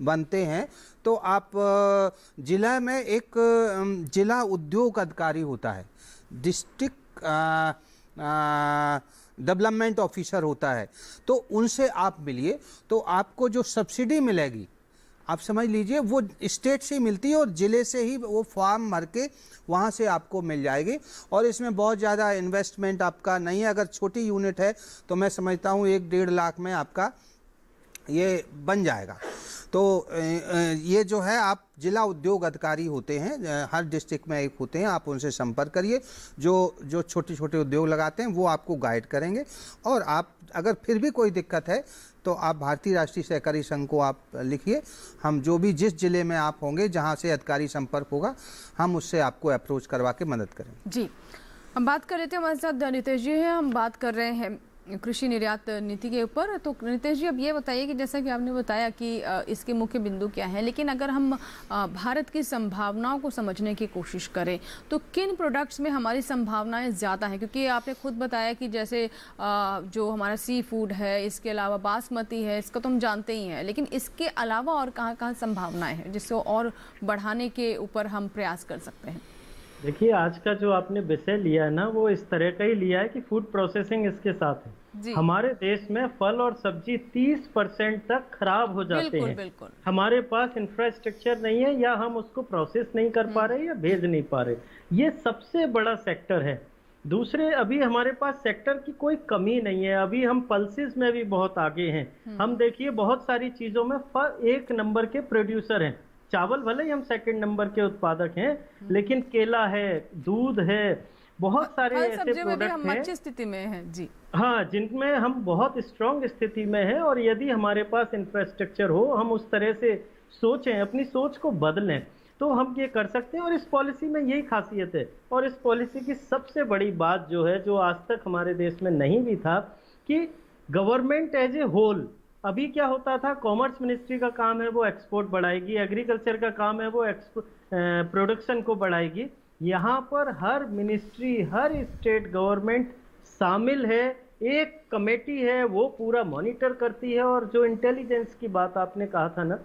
बनते हैं। तो आप जिला में एक जिला उद्योग अधिकारी होता है, डिस्ट्रिक्ट डेवलपमेंट ऑफिसर होता है, तो उनसे आप मिलिए तो आपको जो सब्सिडी मिलेगी आप समझ लीजिए वो स्टेट से मिलती है और ज़िले से ही वो फॉर्म भर के वहाँ से आपको मिल जाएगी। और इसमें बहुत ज़्यादा इन्वेस्टमेंट आपका नहीं है। अगर छोटी यूनिट है तो मैं समझता हूँ 1-1.5 लाख में आपका ये बन जाएगा। तो ये जो है आप जिला उद्योग अधिकारी होते हैं, हर डिस्ट्रिक्ट में एक होते हैं, आप उनसे संपर्क करिए। जो छोटे छोटे उद्योग लगाते हैं वो आपको गाइड करेंगे। और आप अगर फिर भी कोई दिक्कत है तो आप भारतीय राष्ट्रीय सहकारी संघ को आप लिखिए। हम जो भी जिस जिले में आप होंगे जहाँ से अधिकारी संपर्क होगा हम उससे आपको अप्रोच करवा के मदद करेंगे। जी, हम बात कर रहे थे, हमारे साथ नितेश जी हैं। हम बात कर रहे हैं कृषि निर्यात नीति के ऊपर। तो नितेश जी, अब ये बताइए कि जैसा कि आपने बताया कि इसके मुख्य बिंदु क्या है, लेकिन अगर हम भारत की संभावनाओं को समझने की कोशिश करें तो किन प्रोडक्ट्स में हमारी संभावनाएं ज़्यादा हैं? क्योंकि आपने खुद बताया कि जैसे जो हमारा सी फूड है, इसके अलावा बासमती है, इसका तो हम जानते ही हैं, लेकिन इसके अलावा और कहाँ कहाँ संभावनाएँ हैं जिसको और बढ़ाने के ऊपर हम प्रयास कर सकते हैं? देखिए, आज का जो आपने विषय लिया है ना, वो इस तरह का ही लिया है कि फूड प्रोसेसिंग इसके साथ है। हमारे देश में फल और सब्जी 30% तक खराब हो जाते हैं। बिल्कुल। हमारे पास इंफ्रास्ट्रक्चर नहीं है या हम उसको प्रोसेस नहीं कर पा रहे या भेज नहीं पा रहे। ये सबसे बड़ा सेक्टर है। दूसरे, अभी हमारे पास सेक्टर की कोई कमी नहीं है। अभी हम पल्सेस में भी बहुत आगे हैं। हम देखिए, बहुत सारी चीजों में 1 नंबर के प्रोड्यूसर हैं। चावल भले ही हम 2nd नंबर के उत्पादक हैं, लेकिन केला है, दूध है, बहुत सारे ऐसे प्रोडक्ट हैं अच्छी स्थिति में हैं। जी हाँ, जिनमें हम बहुत स्ट्रांग स्थिति में हैं। और यदि हमारे पास इंफ्रास्ट्रक्चर हो, हम उस तरह से सोचें, अपनी सोच को बदलें, तो हम ये कर सकते हैं। और इस पॉलिसी में यही खासियत है। और इस पॉलिसी की सबसे बड़ी बात जो है, जो आज तक हमारे देश में नहीं भी था, कि गवर्नमेंट एज ए होल, अभी क्या होता था, कॉमर्स मिनिस्ट्री का काम है वो एक्सपोर्ट बढ़ाएगी, एग्रीकल्चर का काम है वो प्रोडक्शन को बढ़ाएगी। यहाँ पर हर मिनिस्ट्री, हर स्टेट गवर्नमेंट शामिल है, एक कमेटी है, वो पूरा मॉनिटर करती है। और जो इंटेलिजेंस की बात आपने कहा था ना,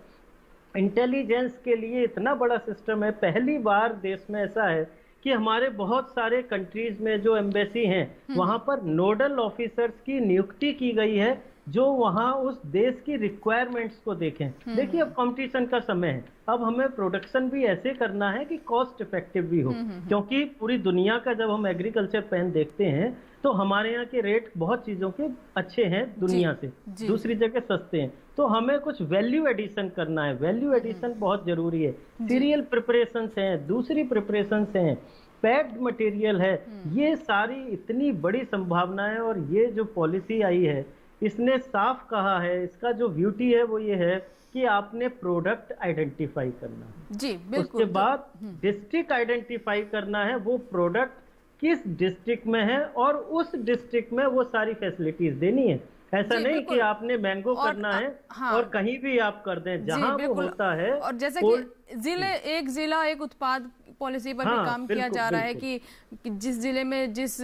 इंटेलिजेंस के लिए इतना बड़ा सिस्टम है। पहली बार देश में ऐसा है कि हमारे बहुत सारे कंट्रीज में जो एम्बेसी हैं, वहाँ पर नोडल ऑफिसर्स की नियुक्ति की गई है जो वहाँ उस देश की रिक्वायरमेंट्स को देखें। देखिए, अब कंपटीशन का समय है। अब हमें प्रोडक्शन भी ऐसे करना है कि कॉस्ट इफेक्टिव भी हो, क्योंकि पूरी दुनिया का जब हम एग्रीकल्चर पैन देखते हैं तो हमारे यहाँ के रेट बहुत चीजों के अच्छे हैं दुनिया से, दूसरी जगह सस्ते हैं। तो हमें कुछ वैल्यू एडिशन करना है। वैल्यू एडिशन बहुत जरूरी है। सीरियल प्रिपरेशन हैं, दूसरी प्रिपरेशन हैं, पैक्ड मटेरियल है। ये सारी इतनी बड़ी संभावना है। और ये जो पॉलिसी आई है, इसने साफ कहा है, इसका जो ब्यूटी है वो ये है कि आपने प्रोडक्ट आइडेंटिफाई करना है जी, बिल्कुल। उसके बाद डिस्ट्रिक्ट आइडेंटिफाई करना है, वो प्रोडक्ट किस डिस्ट्रिक्ट में है और उस डिस्ट्रिक्ट में वो सारी फैसिलिटीज देनी है। ऐसा नहीं कि आपने मैंगो करना है और कहीं भी आप कर दें, जहां वो होता है। और जैसे कि जिला एक उत्पाद पॉलिसी पर भी काम किया जा रहा है कि जिस जिले में जिस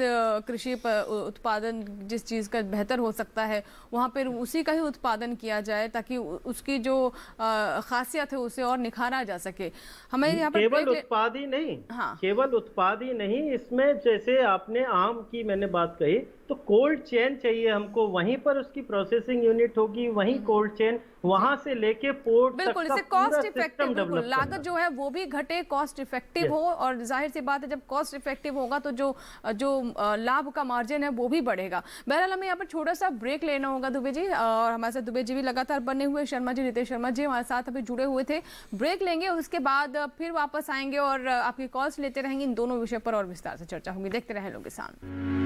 कृषि उत्पादन जिस चीज़ का बेहतर हो सकता है वहाँ पर उसी का ही उत्पादन किया जाए ताकि उसकी जो खासियत है उसे और निखारा जा सके। हमें यहाँ पर केवल उत्पाद ही नहीं, केवल उत्पाद ही नहीं, इसमें जैसे आपने आम की मैंने बात कही तो कोल्ड चेन चाहिए हमको, वहीं पर उसकी प्रोसेसिंग यूनिट होगी, वहीं कोल्ड चेन, वहां से लेके पोर्ट तक का कॉस्ट इफेक्टिव, बिल्कुल लागत जो है वो भी घटे, कॉस्ट इफेक्टिव हो। और जाहिर सी बात है जब कॉस्ट इफेक्टिव होगा तो जो लाभ का मार्जिन है वो भी बढ़ेगा। बहरहाल हमें यहाँ पर छोटा सा ब्रेक लेना होगा दुबे जी, और हमारे साथ दुबे जी भी लगातार बने हुए, शर्मा जी, रितेश शर्मा जी हमारे साथ अभी जुड़े हुए थे। ब्रेक लेंगे, उसके बाद फिर वापस आएंगे और आपकी कॉल्स लेते रहेंगे, इन दोनों विषय पर और विस्तार से चर्चा होगी। देखते रहे लोग किसान।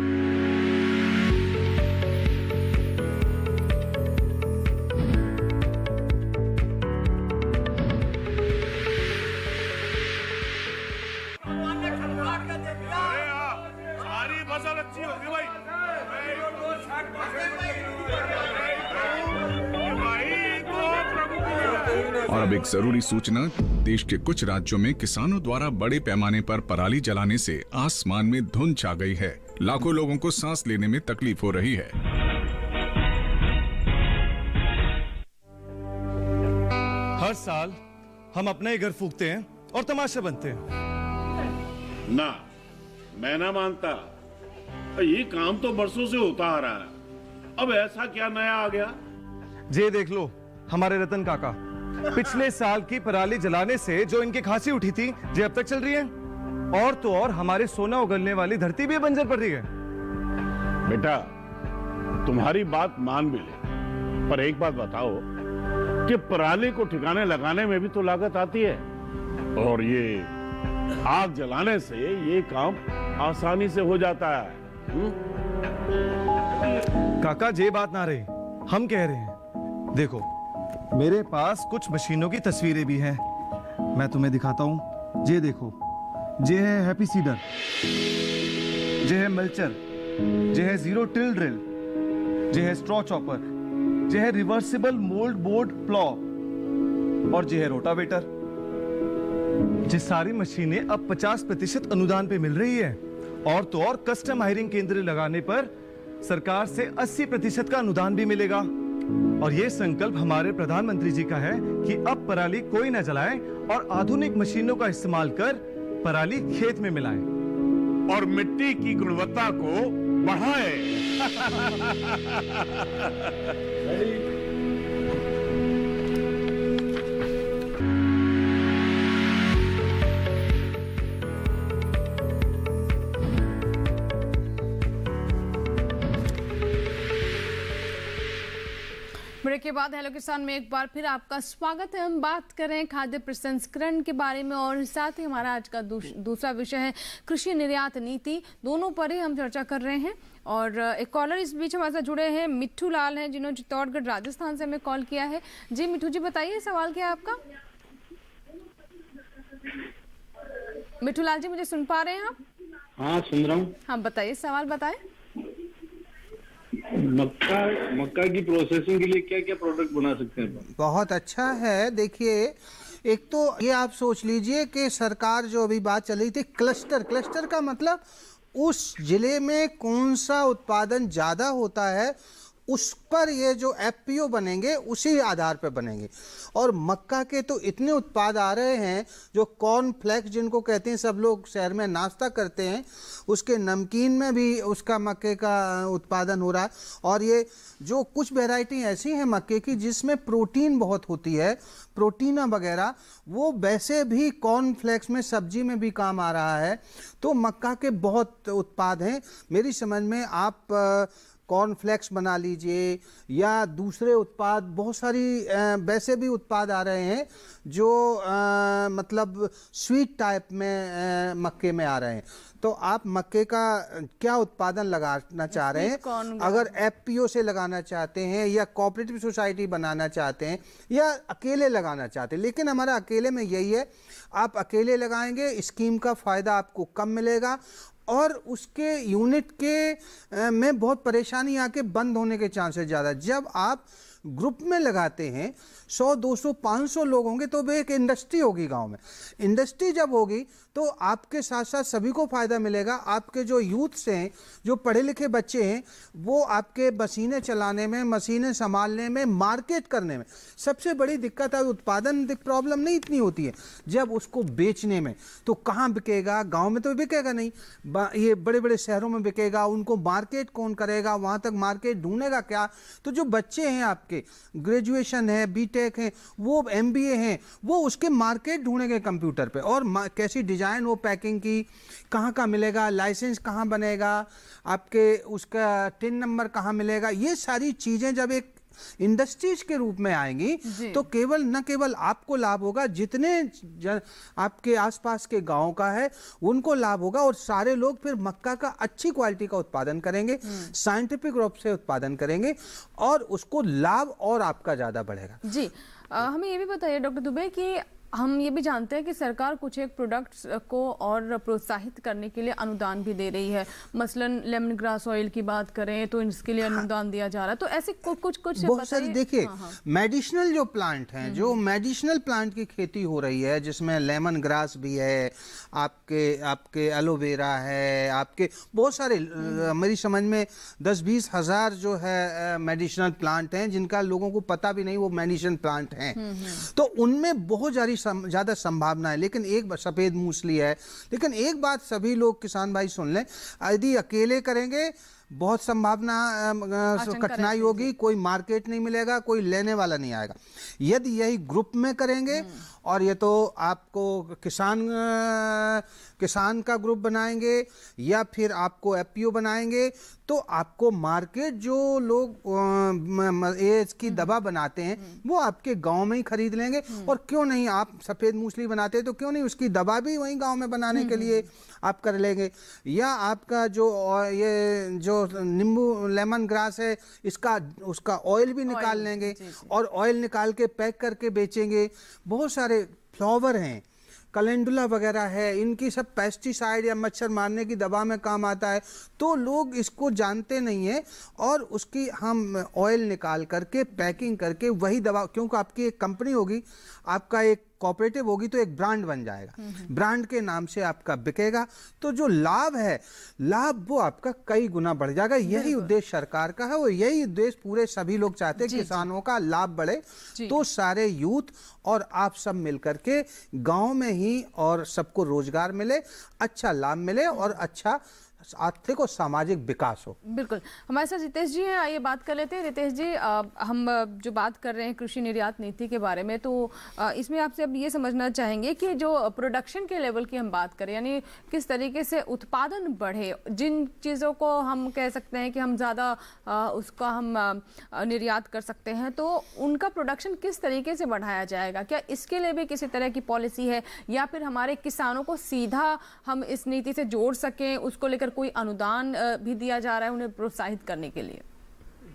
और अब एक जरूरी सूचना, देश के कुछ राज्यों में किसानों द्वारा बड़े पैमाने पर पराली जलाने से आसमान में धुंध छा गई है। लाखों लोगों को सांस लेने में तकलीफ हो रही है। हर साल हम अपना ही घर फूकते हैं और तमाशा बनते हैं। ना, मैं ना मानता। ये काम तो बरसों से होता आ रहा है, अब ऐसा क्या नया आ गया? ये देख लो हमारे रतन काका, पिछले साल की पराली जलाने से जो इनकी खांसी उठी थी ये अब तक चल रही है। और तो और हमारे सोना उगलने वाली धरती भी बंजर पड़ रही है। बेटा तुम्हारी बात मान भी ले, पर एक बात बताओ कि पराली को ठिकाने लगाने में भी तो लागत आती है, और ये आग जलाने से ये काम आसानी से हो जाता है। काका ये बात ना रही, हम कह रहे हैं, देखो मेरे पास कुछ मशीनों की तस्वीरें भी हैं, मैं तुम्हें दिखाता हूं। ये देखो, ये है हैप्पी सीडर, ये है मल्चर, ये है जीरो टिल ड्रिल, ये है स्ट्रॉ चॉपर, ये है रिवर्सिबल मोल्ड बोर्ड प्लॉ और ये है रोटावेटर। ये सारी मशीनें अब 50% अनुदान पे मिल रही है, और तो और कस्टम हायरिंग केंद्र लगाने पर सरकार से 80% का अनुदान भी मिलेगा। और ये संकल्प हमारे प्रधानमंत्री जी का है कि अब पराली कोई न जलाए और आधुनिक मशीनों का इस्तेमाल कर पराली खेत में मिलाएं और मिट्टी की गुणवत्ता को बढ़ाएं। ब्रेक के बाद हेलो किसान में एक बार फिर आपका स्वागत है। हम बात करें खाद्य प्रसंस्करण के बारे में और साथ ही हमारा आज का दूसरा विषय है कृषि निर्यात नीति। दोनों पर ही हम चर्चा कर रहे हैं और एक कॉलर इस बीच हमारे साथ जुड़े हैं, मिट्ठू लाल हैं, जिन्होंने चित्तौड़गढ़ राजस्थान से हमें कॉल किया है। जी मिट्ठू जी बताइए, सवाल क्या है आपका? मिट्ठू लाल जी मुझे सुन पा रहे हैं आप? हाँ सुन रहा हूँ। हाँ बताइए, सवाल बताएं। मक्का की प्रोसेसिंग के लिए क्या क्या प्रोडक्ट बना सकते हैं? बहुत अच्छा है। देखिए, एक तो ये आप सोच लीजिए कि सरकार जो अभी बात चल रही थी क्लस्टर का मतलब उस जिले में कौन सा उत्पादन ज़्यादा होता है उस पर ये जो एफपीओ बनेंगे उसी आधार पर बनेंगे। और मक्का के तो इतने उत्पाद आ रहे हैं, जो कॉर्नफ्लेक्स जिनको कहते हैं सब लोग शहर में नाश्ता करते हैं, उसके नमकीन में भी उसका मक्के का उत्पादन हो रहा है। और ये जो कुछ वैरायटी ऐसी हैं मक्के की जिसमें प्रोटीन बहुत होती है, प्रोटीना वगैरह, वो वैसे भी कॉर्नफ्लेक्स में सब्जी में भी काम आ रहा है। तो मक्का के बहुत उत्पाद हैं। मेरी समझ में आप कॉर्नफ्लेक्स बना लीजिए या दूसरे उत्पाद, बहुत सारी वैसे भी उत्पाद आ रहे हैं जो मतलब स्वीट टाइप में मक्के में आ रहे हैं। तो आप मक्के का क्या उत्पादन लगाना चाह रहे हैं, अगर एफपीओ से लगाना चाहते हैं या कोऑपरेटिव सोसाइटी बनाना चाहते हैं या अकेले लगाना चाहते हैं, लेकिन हमारा अकेले में यही है, आप अकेले लगाएंगे स्कीम का फ़ायदा आपको कम मिलेगा और उसके यूनिट के में बहुत परेशानी आके बंद होने के चांसेस ज़्यादा। जब आप ग्रुप में लगाते हैं 100, 200, 500 लोग होंगे तो वे एक इंडस्ट्री होगी गांव में। इंडस्ट्री जब होगी तो आपके साथ साथ सभी को फ़ायदा मिलेगा। आपके जो यूथ्स हैं, जो पढ़े लिखे बच्चे हैं, वो आपके मशीनें चलाने में, मशीनें संभालने में, मार्केट करने में सबसे बड़ी दिक्कत है। उत्पादन प्रॉब्लम नहीं इतनी होती है, जब उसको बेचने में तो कहाँ बिकेगा, गाँव में तो बिकेगा नहीं, ये बड़े बड़े शहरों में बिकेगा, उनको मार्केट कौन करेगा, वहाँ तक मार्केट ढूंढेगा क्या। तो जो बच्चे हैं आपके ग्रेजुएशन है, बीटेक है, वो एमबीए हैं, वो उसके मार्केट ढूंढेंगे कंप्यूटर पे, और कैसी डिजाइन वो पैकिंग की, कहाँ का मिलेगा, लाइसेंस कहाँ बनेगा, आपके उसका टिन नंबर कहाँ मिलेगा, ये सारी चीजें जब एक इंडस्ट्रीज के रूप में आएंगी तो न केवल आपको लाभ होगा, जितने आपके आसपास के गांव का है उनको लाभ होगा, और सारे लोग फिर मक्का का अच्छी क्वालिटी का उत्पादन करेंगे, साइंटिफिक रूप से उत्पादन करेंगे और उसको लाभ और आपका ज्यादा बढ़ेगा। जी हमें ये भी बताइए डॉक्टर दुबे कि हम ये भी जानते हैं कि सरकार कुछ एक प्रोडक्ट्स को और प्रोत्साहित करने के लिए अनुदान भी दे रही है। मसलन लेमन ग्रास ऑयल की बात करें तो इसके लिए अनुदान दिया जा रहा है। तो ऐसे कुछ बहुत सारे देखिए मेडिसिनल जो प्लांट हैं, जो मेडिसिनल प्लांट की खेती हो रही है, जिसमें लेमन ग्रास भी है, आपके एलोवेरा है, आपके बहुत सारे मेरी समझ में 10-20 हज़ार जो है मेडिसिनल प्लांट हैं जिनका लोगों को पता भी नहीं वो मेडिसिनल प्लांट हैं। तो उनमें बहुत ज़्यादा संभावना है। लेकिन एक सफ़ेद मूसली है, लेकिन एक बात सभी लोग किसान भाई सुन लें, यदि अकेले करेंगे बहुत संभावना कठिनाई होगी, कोई मार्केट नहीं मिलेगा, कोई लेने वाला नहीं आएगा। यदि यही ग्रुप में करेंगे और ये तो आपको किसान का ग्रुप बनाएंगे या फिर आपको एफपीओ बनाएंगे तो आपको मार्केट जो लोग इसकी दवा बनाते हैं वो आपके गांव में ही खरीद लेंगे। और क्यों नहीं, आप सफ़ेद मूसली बनाते हैं तो क्यों नहीं उसकी दवा भी वहीं गांव में बनाने के लिए आप कर लेंगे। या आपका जो नींबू लेमन ग्रास है उसका ऑयल भी निकाल लेंगे और ऑयल निकाल के पैक करके बेचेंगे। बहुत सारे फ्लावर हैं, कैलेंडुला वगैरह है, इनकी सब पेस्टिसाइड या मच्छर मारने की दवा में काम आता है, तो लोग इसको जानते नहीं है और उसकी हम ऑयल निकाल करके पैकिंग करके वही दवा, क्योंकि आपकी एक कंपनी होगी, आपका एक कोऑपरेटिव होगी तो एक ब्रांड बन जाएगा, ब्रांड के नाम से आपका बिकेगा, तो जो लाभ है वो आपका कई गुना बढ़ जाएगा। यही उद्देश्य सरकार का है और यही उद्देश्य पूरे सभी लोग चाहते हैं, किसानों का लाभ बढ़े तो सारे यूथ और आप सब मिलकर के गांव में ही और सबको रोजगार मिले, अच्छा लाभ मिले और अच्छा आर्थिक और सामाजिक विकास हो। बिल्कुल, हमारे साथ रितेश जी हैं, आइए बात कर लेते हैं। रितेश जी, हम जो बात कर रहे हैं कृषि निर्यात नीति के बारे में, तो इसमें आपसे अब ये समझना चाहेंगे कि जो प्रोडक्शन के लेवल की हम बात करें, यानी किस तरीके से उत्पादन बढ़े, जिन चीज़ों को हम कह सकते हैं कि हम ज़्यादा उसका हम निर्यात कर सकते हैं, तो उनका प्रोडक्शन किस तरीके से बढ़ाया जाएगा? क्या इसके लिए भी किसी तरह की पॉलिसी है या फिर हमारे किसानों को सीधा हम इस नीति से जोड़ सकें, उसको लेकर कोई अनुदान भी दिया जा रहा है उन्हें प्रोत्साहित करने के लिए?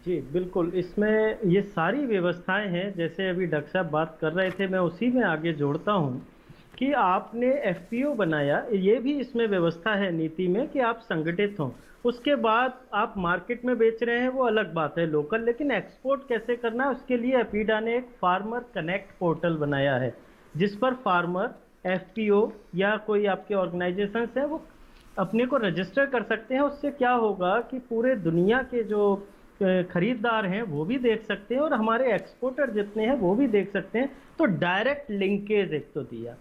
जी बिल्कुल, इसमें ये सारी व्यवस्थाएं हैं, जैसे अभी डॉक्टर साहब बात कर रहे थे, मैं उसी में आगे जोड़ता हूं कि आपने एफपीओ बनाया, ये भी इसमें व्यवस्था है नीति में कि आप संगठित हों, उसके बाद आप मार्केट में बेच रहे हैं वो अलग बात है लोकल, लेकिन एक्सपोर्ट कैसे करना है उसके लिए एपीडा ने एक फार्मर कनेक्ट पोर्टल बनाया है, जिस पर फार्मर एफपीओ या कोई आपके ऑर्गेनाइजेशन है वो अपने को रजिस्टर कर सकते हैं। उससे क्या होगा कि पूरे दुनिया के जो खरीदार हैं वो भी देख सकते हैं और हमारे एक्सपोर्टर जितने हैं वो भी देख सकते हैं। तो डायरेक्ट लिंकेज एक तो दिया।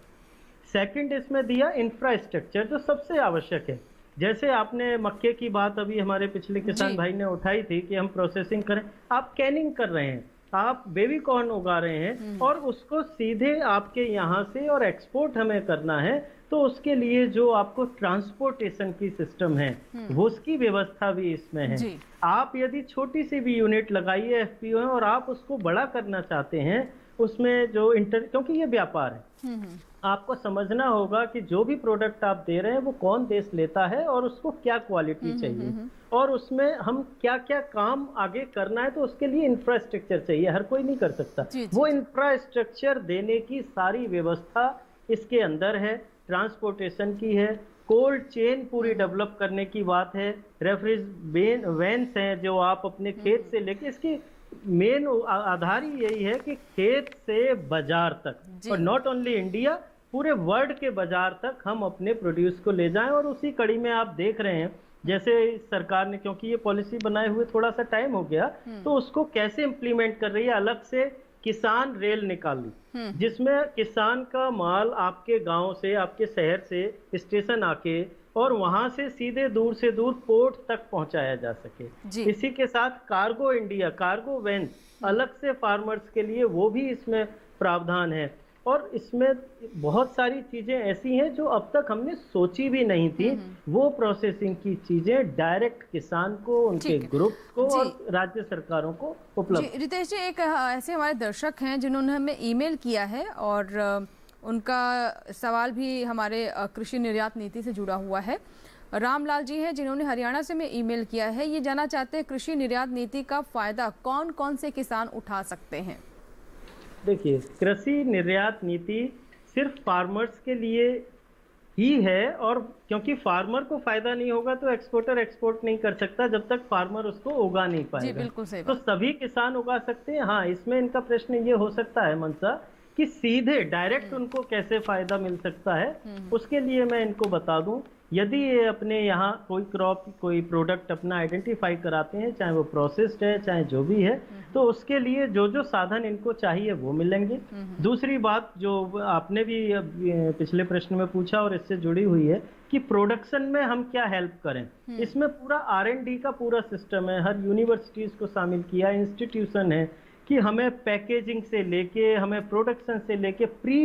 सेकंड इसमें दिया इंफ्रास्ट्रक्चर, जो सबसे आवश्यक है। जैसे आपने मक्के की बात अभी हमारे पिछले किसान भाई ने उठाई थी कि हम प्रोसेसिंग करें, आप कैनिंग कर रहे हैं, आप बेबी कॉर्न उगा रहे हैं और उसको सीधे आपके यहाँ से और एक्सपोर्ट हमें करना है, तो उसके लिए जो आपको ट्रांसपोर्टेशन की सिस्टम है वो उसकी व्यवस्था भी इसमें है। आप यदि छोटी सी भी यूनिट लगाइए एफपीओ है और आप उसको बड़ा करना चाहते हैं, उसमें जो क्योंकि ये व्यापार है, आपको समझना होगा कि जो भी प्रोडक्ट आप दे रहे हैं वो कौन देश लेता है और उसको क्या क्वालिटी चाहिए और उसमें हम क्या क्या काम आगे करना है, तो उसके लिए इंफ्रास्ट्रक्चर चाहिए, हर कोई नहीं कर सकता। वो इंफ्रास्ट्रक्चर देने की सारी व्यवस्था इसके अंदर है, ट्रांसपोर्टेशन की है, कोल्ड चेन पूरी डेवलप करने की बात है, रेफ्रिजरेशन वैन्स हैं जो आप अपने खेत से लेके, इसकी मेन आधार ही यही है कि खेत से बाजार तक और नॉट ओनली इंडिया, पूरे वर्ल्ड के बाजार तक हम अपने प्रोड्यूस को ले जाएं। और उसी कड़ी में आप देख रहे हैं जैसे सरकार ने, क्योंकि ये पॉलिसी बनाए हुए थोड़ा सा टाइम हो गया, तो उसको कैसे इम्प्लीमेंट कर रही है, अलग से किसान रेल निकाली जिसमें किसान का माल आपके गांव से, आपके शहर से स्टेशन आके और वहां से सीधे दूर से दूर पोर्ट तक पहुंचाया जा सके। इसी के साथ कार्गो इंडिया, कार्गो वैन अलग से फार्मर्स के लिए, वो भी इसमें प्रावधान है। और इसमें बहुत सारी चीजें ऐसी हैं जो अब तक हमने सोची भी नहीं थी, वो प्रोसेसिंग की चीजें डायरेक्ट किसान को, उनके ग्रुप को और राज्य सरकारों को उपलब्ध। रितेश जी, एक ऐसे हमारे दर्शक हैं जिन्होंने हमें ईमेल किया है और उनका सवाल भी हमारे कृषि निर्यात नीति से जुड़ा हुआ है। रामलाल जी हैं जिन्होंने हरियाणा से में ईमेल किया है, ये जानना चाहते हैं कृषि निर्यात नीति का फायदा कौन कौन से किसान उठा सकते हैं। देखिए, कृषि निर्यात नीति सिर्फ फार्मर्स के लिए ही है, और क्योंकि फार्मर को फायदा नहीं होगा तो एक्सपोर्टर एक्सपोर्ट नहीं कर सकता जब तक फार्मर उसको उगा नहीं पाएगा। बिल्कुल सही तो सभी किसान उगा सकते हैं। हाँ, इसमें इनका प्रश्न ये हो सकता है मनसा कि सीधे डायरेक्ट उनको कैसे फायदा मिल सकता है, उसके लिए मैं इनको बता दूं, यदि ये अपने यहाँ कोई क्रॉप, कोई प्रोडक्ट अपना आइडेंटिफाई कराते हैं, चाहे वो प्रोसेस्ड है चाहे जो भी है, तो उसके लिए जो जो साधन इनको चाहिए वो मिलेंगे। दूसरी बात जो आपने भी पिछले प्रश्न में पूछा और इससे जुड़ी हुई है कि प्रोडक्शन में हम क्या हेल्प करें, इसमें पूरा R&D का पूरा सिस्टम है, हर यूनिवर्सिटीज को शामिल किया, इंस्टीट्यूशन है कि हमें पैकेजिंग से लेके, हमें प्रोडक्शन से लेके प्री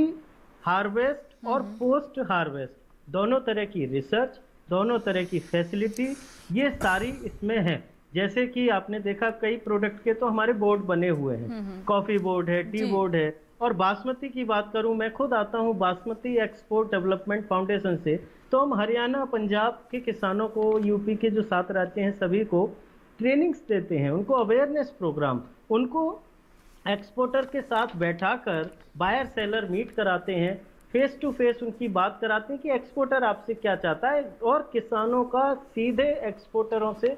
हार्वेस्ट और पोस्ट हार्वेस्ट दोनों तरह की रिसर्च, दोनों तरह की फैसिलिटी, ये सारी इसमें है। जैसे कि आपने देखा कई प्रोडक्ट के तो हमारे बोर्ड बने हुए हैं, कॉफी बोर्ड है, टी बोर्ड है। और बासमती की बात करूं, मैं खुद आता हूं बासमती एक्सपोर्ट डेवलपमेंट फाउंडेशन से, तो हम हरियाणा पंजाब के किसानों को, यूपी के जो 7 राज्य हैं सभी को ट्रेनिंग्स देते हैं, उनको अवेयरनेस प्रोग्राम, उनको एक्सपोर्टर के साथ बैठाकर बायर सेलर मीट कराते हैं, फेस टू फेस उनकी बात कराते हैं कि एक्सपोर्टर आपसे क्या चाहता है, और किसानों का सीधे एक्सपोर्टरों से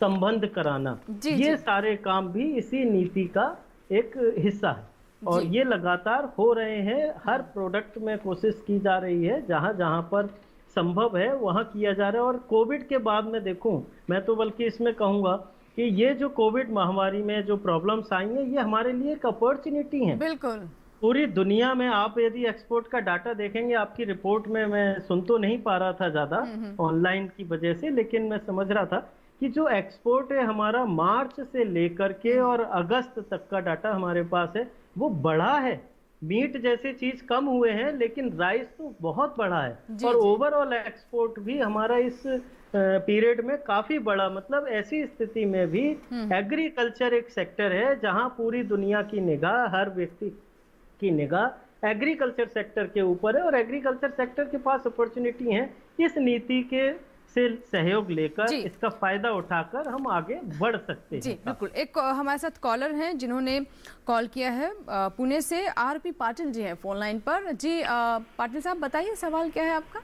संबंध कराना, ये सारे काम भी इसी नीति का एक हिस्सा है। और ये लगातार हो रहे हैं, हर प्रोडक्ट में कोशिश की जा रही है, जहां जहां पर संभव है वहां किया जा रहा है। और कोविड के बाद में देखूं, मैं तो बल्कि इसमें कहूंगा कि ये जो कोविड महामारी में जो प्रॉब्लम्स आई हैं, ये हमारे लिए एक अपॉर्चुनिटी है। बिल्कुल, पूरी दुनिया में आप यदि एक्सपोर्ट का डाटा देखेंगे, आपकी रिपोर्ट में मैं सुन तो नहीं पा रहा था ज्यादा ऑनलाइन की वजह से, लेकिन मैं समझ रहा था कि जो एक्सपोर्ट है हमारा मार्च से लेकर के और अगस्त तक का डाटा हमारे पास है, वो बढ़ा है। मीट जैसे चीज कम हुए हैं, लेकिन राइस तो बहुत बढ़ा है। और ओवरऑल एक्सपोर्ट भी हमारा इस पीरियड में काफी बड़ा, मतलब ऐसी स्थिति में भी एग्रीकल्चर एक सेक्टर है जहां पूरी दुनिया की निगाह, हर व्यक्ति की निगाह एग्रीकल्चर सेक्टर के ऊपर है, और एग्रीकल्चर सेक्टर के पास अपॉर्चुनिटी है। इस नीति के से सहयोग लेकर, इसका फायदा उठाकर हम आगे बढ़ सकते हैं। जी बिल्कुल। एक हमारे साथ कॉलर हैं जिन्होंने कॉल किया है, पुणे से आरपी पाटिल जी हैं फोन लाइन पर। जी पाटिल साहब, बताइए सवाल क्या है आपका।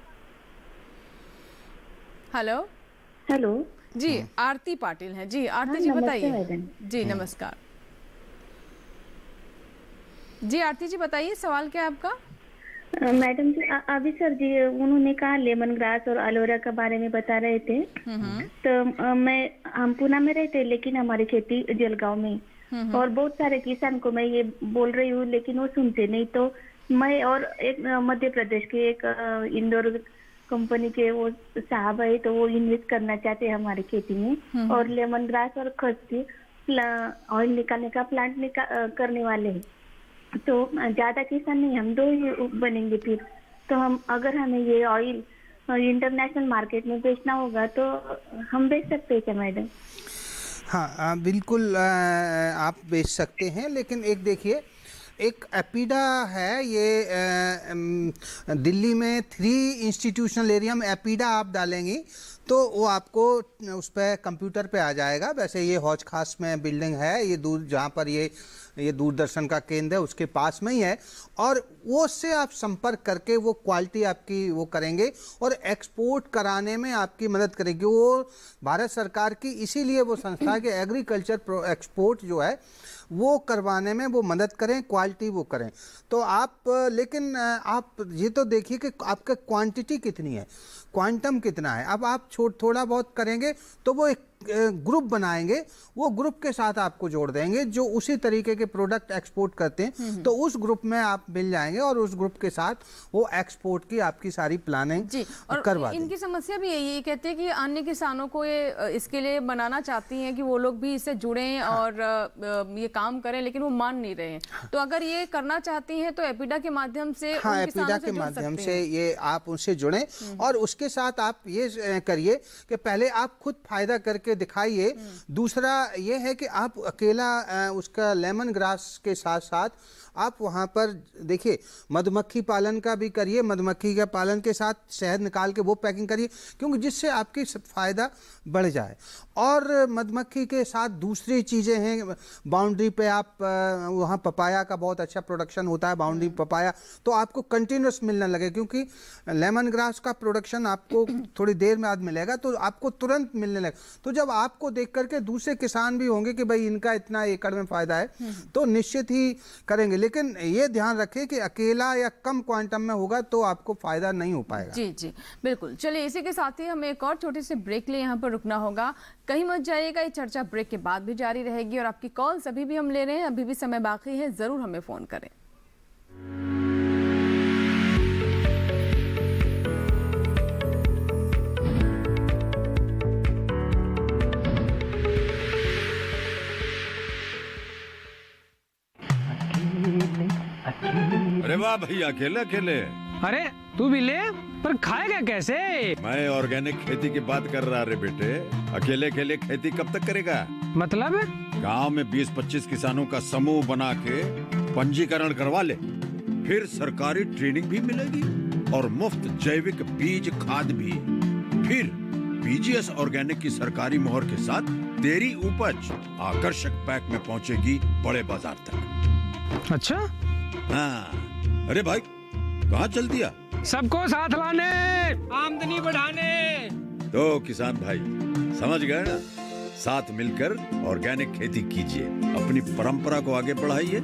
हेलो जी, आरती पाटिल हैं। जी आरती जी बताइए। जी नमस्कार जी, आरती जी बताइए सवाल क्या है आपका। मैडम जी, अभी सर जी उन्होंने कहा लेमन ग्रास और एलोवेरा के बारे में बता रहे थे, तो हम पुणे में रहते हैं, लेकिन हमारी खेती जलगांव में, और बहुत सारे किसान को मैं ये बोल रही हूँ लेकिन वो सुनते नहीं। तो मैं और एक मध्य प्रदेश के एक इंदौर कंपनी के वो साहब है, तो वो इन्वेस्ट करना चाहते हैं हमारी खेती में, और लेमन ग्रास और खसखस, ऑयल निकालने का प्लांट करने वाले हैं, तो ज्यादा किसान नहीं, हम 2 ही बनेंगे फिर। तो अगर हमें ये ऑयल इंटरनेशनल मार्केट में बेचना होगा तो हम बेच सकते हैं क्या मैडम? हाँ बिल्कुल आप बेच सकते हैं, लेकिन एक देखिए, एक एपीडा है, ये दिल्ली में 3 इंस्टीट्यूशनल एरिया में एपीडा आप डालेंगी तो वो आपको उस पर कंप्यूटर पे आ जाएगा। वैसे ये हौज खास में बिल्डिंग है, ये दूर जहाँ पर ये दूरदर्शन का केंद्र है उसके पास में ही है, और वो से आप संपर्क करके वो क्वालिटी आपकी वो करेंगे और एक्सपोर्ट कराने में आपकी मदद करेगी। वो भारत सरकार की इसीलिए वो संस्था है कि एग्रीकल्चर एक्सपोर्ट जो है वो करवाने में वो मदद करें, क्वालिटी वो करें। तो आप लेकिन आप ये तो देखिए कि आपका क्वांटिटी कितनी है, क्वांटम कितना है। अब आप थोड़ा बहुत करेंगे तो वो एक ग्रुप बनाएंगे, वो ग्रुप के साथ आपको जोड़ देंगे जो उसी तरीके के प्रोडक्ट एक्सपोर्ट करते हैं, तो उस ग्रुप में आप मिल जाएंगे और उस ग्रुप के साथ वो एक्सपोर्ट की आपकी सारी प्लानिंग करवा देंगे। इनकी समस्या भी यही कहते हैं कि अन्य किसानों को ये इसके लिए बनाना चाहती हैं कि वो लोग भी इससे जुड़ें और ये काम करें, लेकिन वो मान नहीं रहे हैं। तो अगर ये करना चाहती हैं तो एपीडा के माध्यम से, हाँ एपीडा के माध्यम से ये आप उनसे जुड़ें और उसके साथ आप ये करिए कि पहले आप खुद फायदा करके दिखाइए। दूसरा ये है कि आप अकेला उसका लेमन ग्रास के साथ साथ आप वहाँ पर देखिए मधुमक्खी पालन का भी करिए, मधुमक्खी के पालन के साथ शहद निकाल के वो पैकिंग करिए, क्योंकि जिससे आपकी फ़ायदा बढ़ जाए। और मधुमक्खी के साथ दूसरी चीज़ें हैं, बाउंड्री पे आप वहाँ पपाया का बहुत अच्छा प्रोडक्शन होता है, बाउंड्री पपाया, तो आपको कंटिन्यूस मिलने लगे, क्योंकि लेमन ग्रास का प्रोडक्शन आपको थोड़ी देर में बाद मिलेगा तो आपको तुरंत मिलने लगे। तो जब आपको देख करके दूसरे किसान भी होंगे कि भाई इनका इतना एकड़ में फ़ायदा है, तो निश्चित ही करेंगे। लेकिन ये ध्यान रखें कि अकेला या कम क्वांटम में होगा तो आपको फायदा नहीं हो पाएगा। जी जी बिल्कुल। चलिए इसी के साथ ही हमें एक और छोटे से ब्रेक लिए यहाँ पर रुकना होगा, कहीं मत जाइएगा। ये चर्चा ब्रेक के बाद भी जारी रहेगी और आपकी कॉल्स अभी भी हम ले रहे हैं, अभी भी समय बाकी है, जरूर हमें फोन करें। अरे वाह भैया, अकेले अकेले। अरे तू भी ले, पर खाएगा कैसे? मैं ऑर्गेनिक खेती की बात कर रहा रे बेटे। अकेले अकेले खेती कब तक करेगा? मतलब गांव में 20-25 किसानों का समूह बना के पंजीकरण करवा ले, फिर सरकारी ट्रेनिंग भी मिलेगी और मुफ्त जैविक बीज खाद भी। फिर बीजीएस ऑर्गेनिक की सरकारी मोहर के साथ तेरी उपज आकर्षक पैक में पहुंचेगी बड़े बाजार तक। अच्छा हाँ। अरे भाई कहाँ चल दिया? सबको साथ लाने, आमदनी बढ़ाने। तो किसान भाई समझ गए ना, साथ मिलकर ऑर्गेनिक खेती कीजिए, अपनी परंपरा को आगे बढ़ाइए,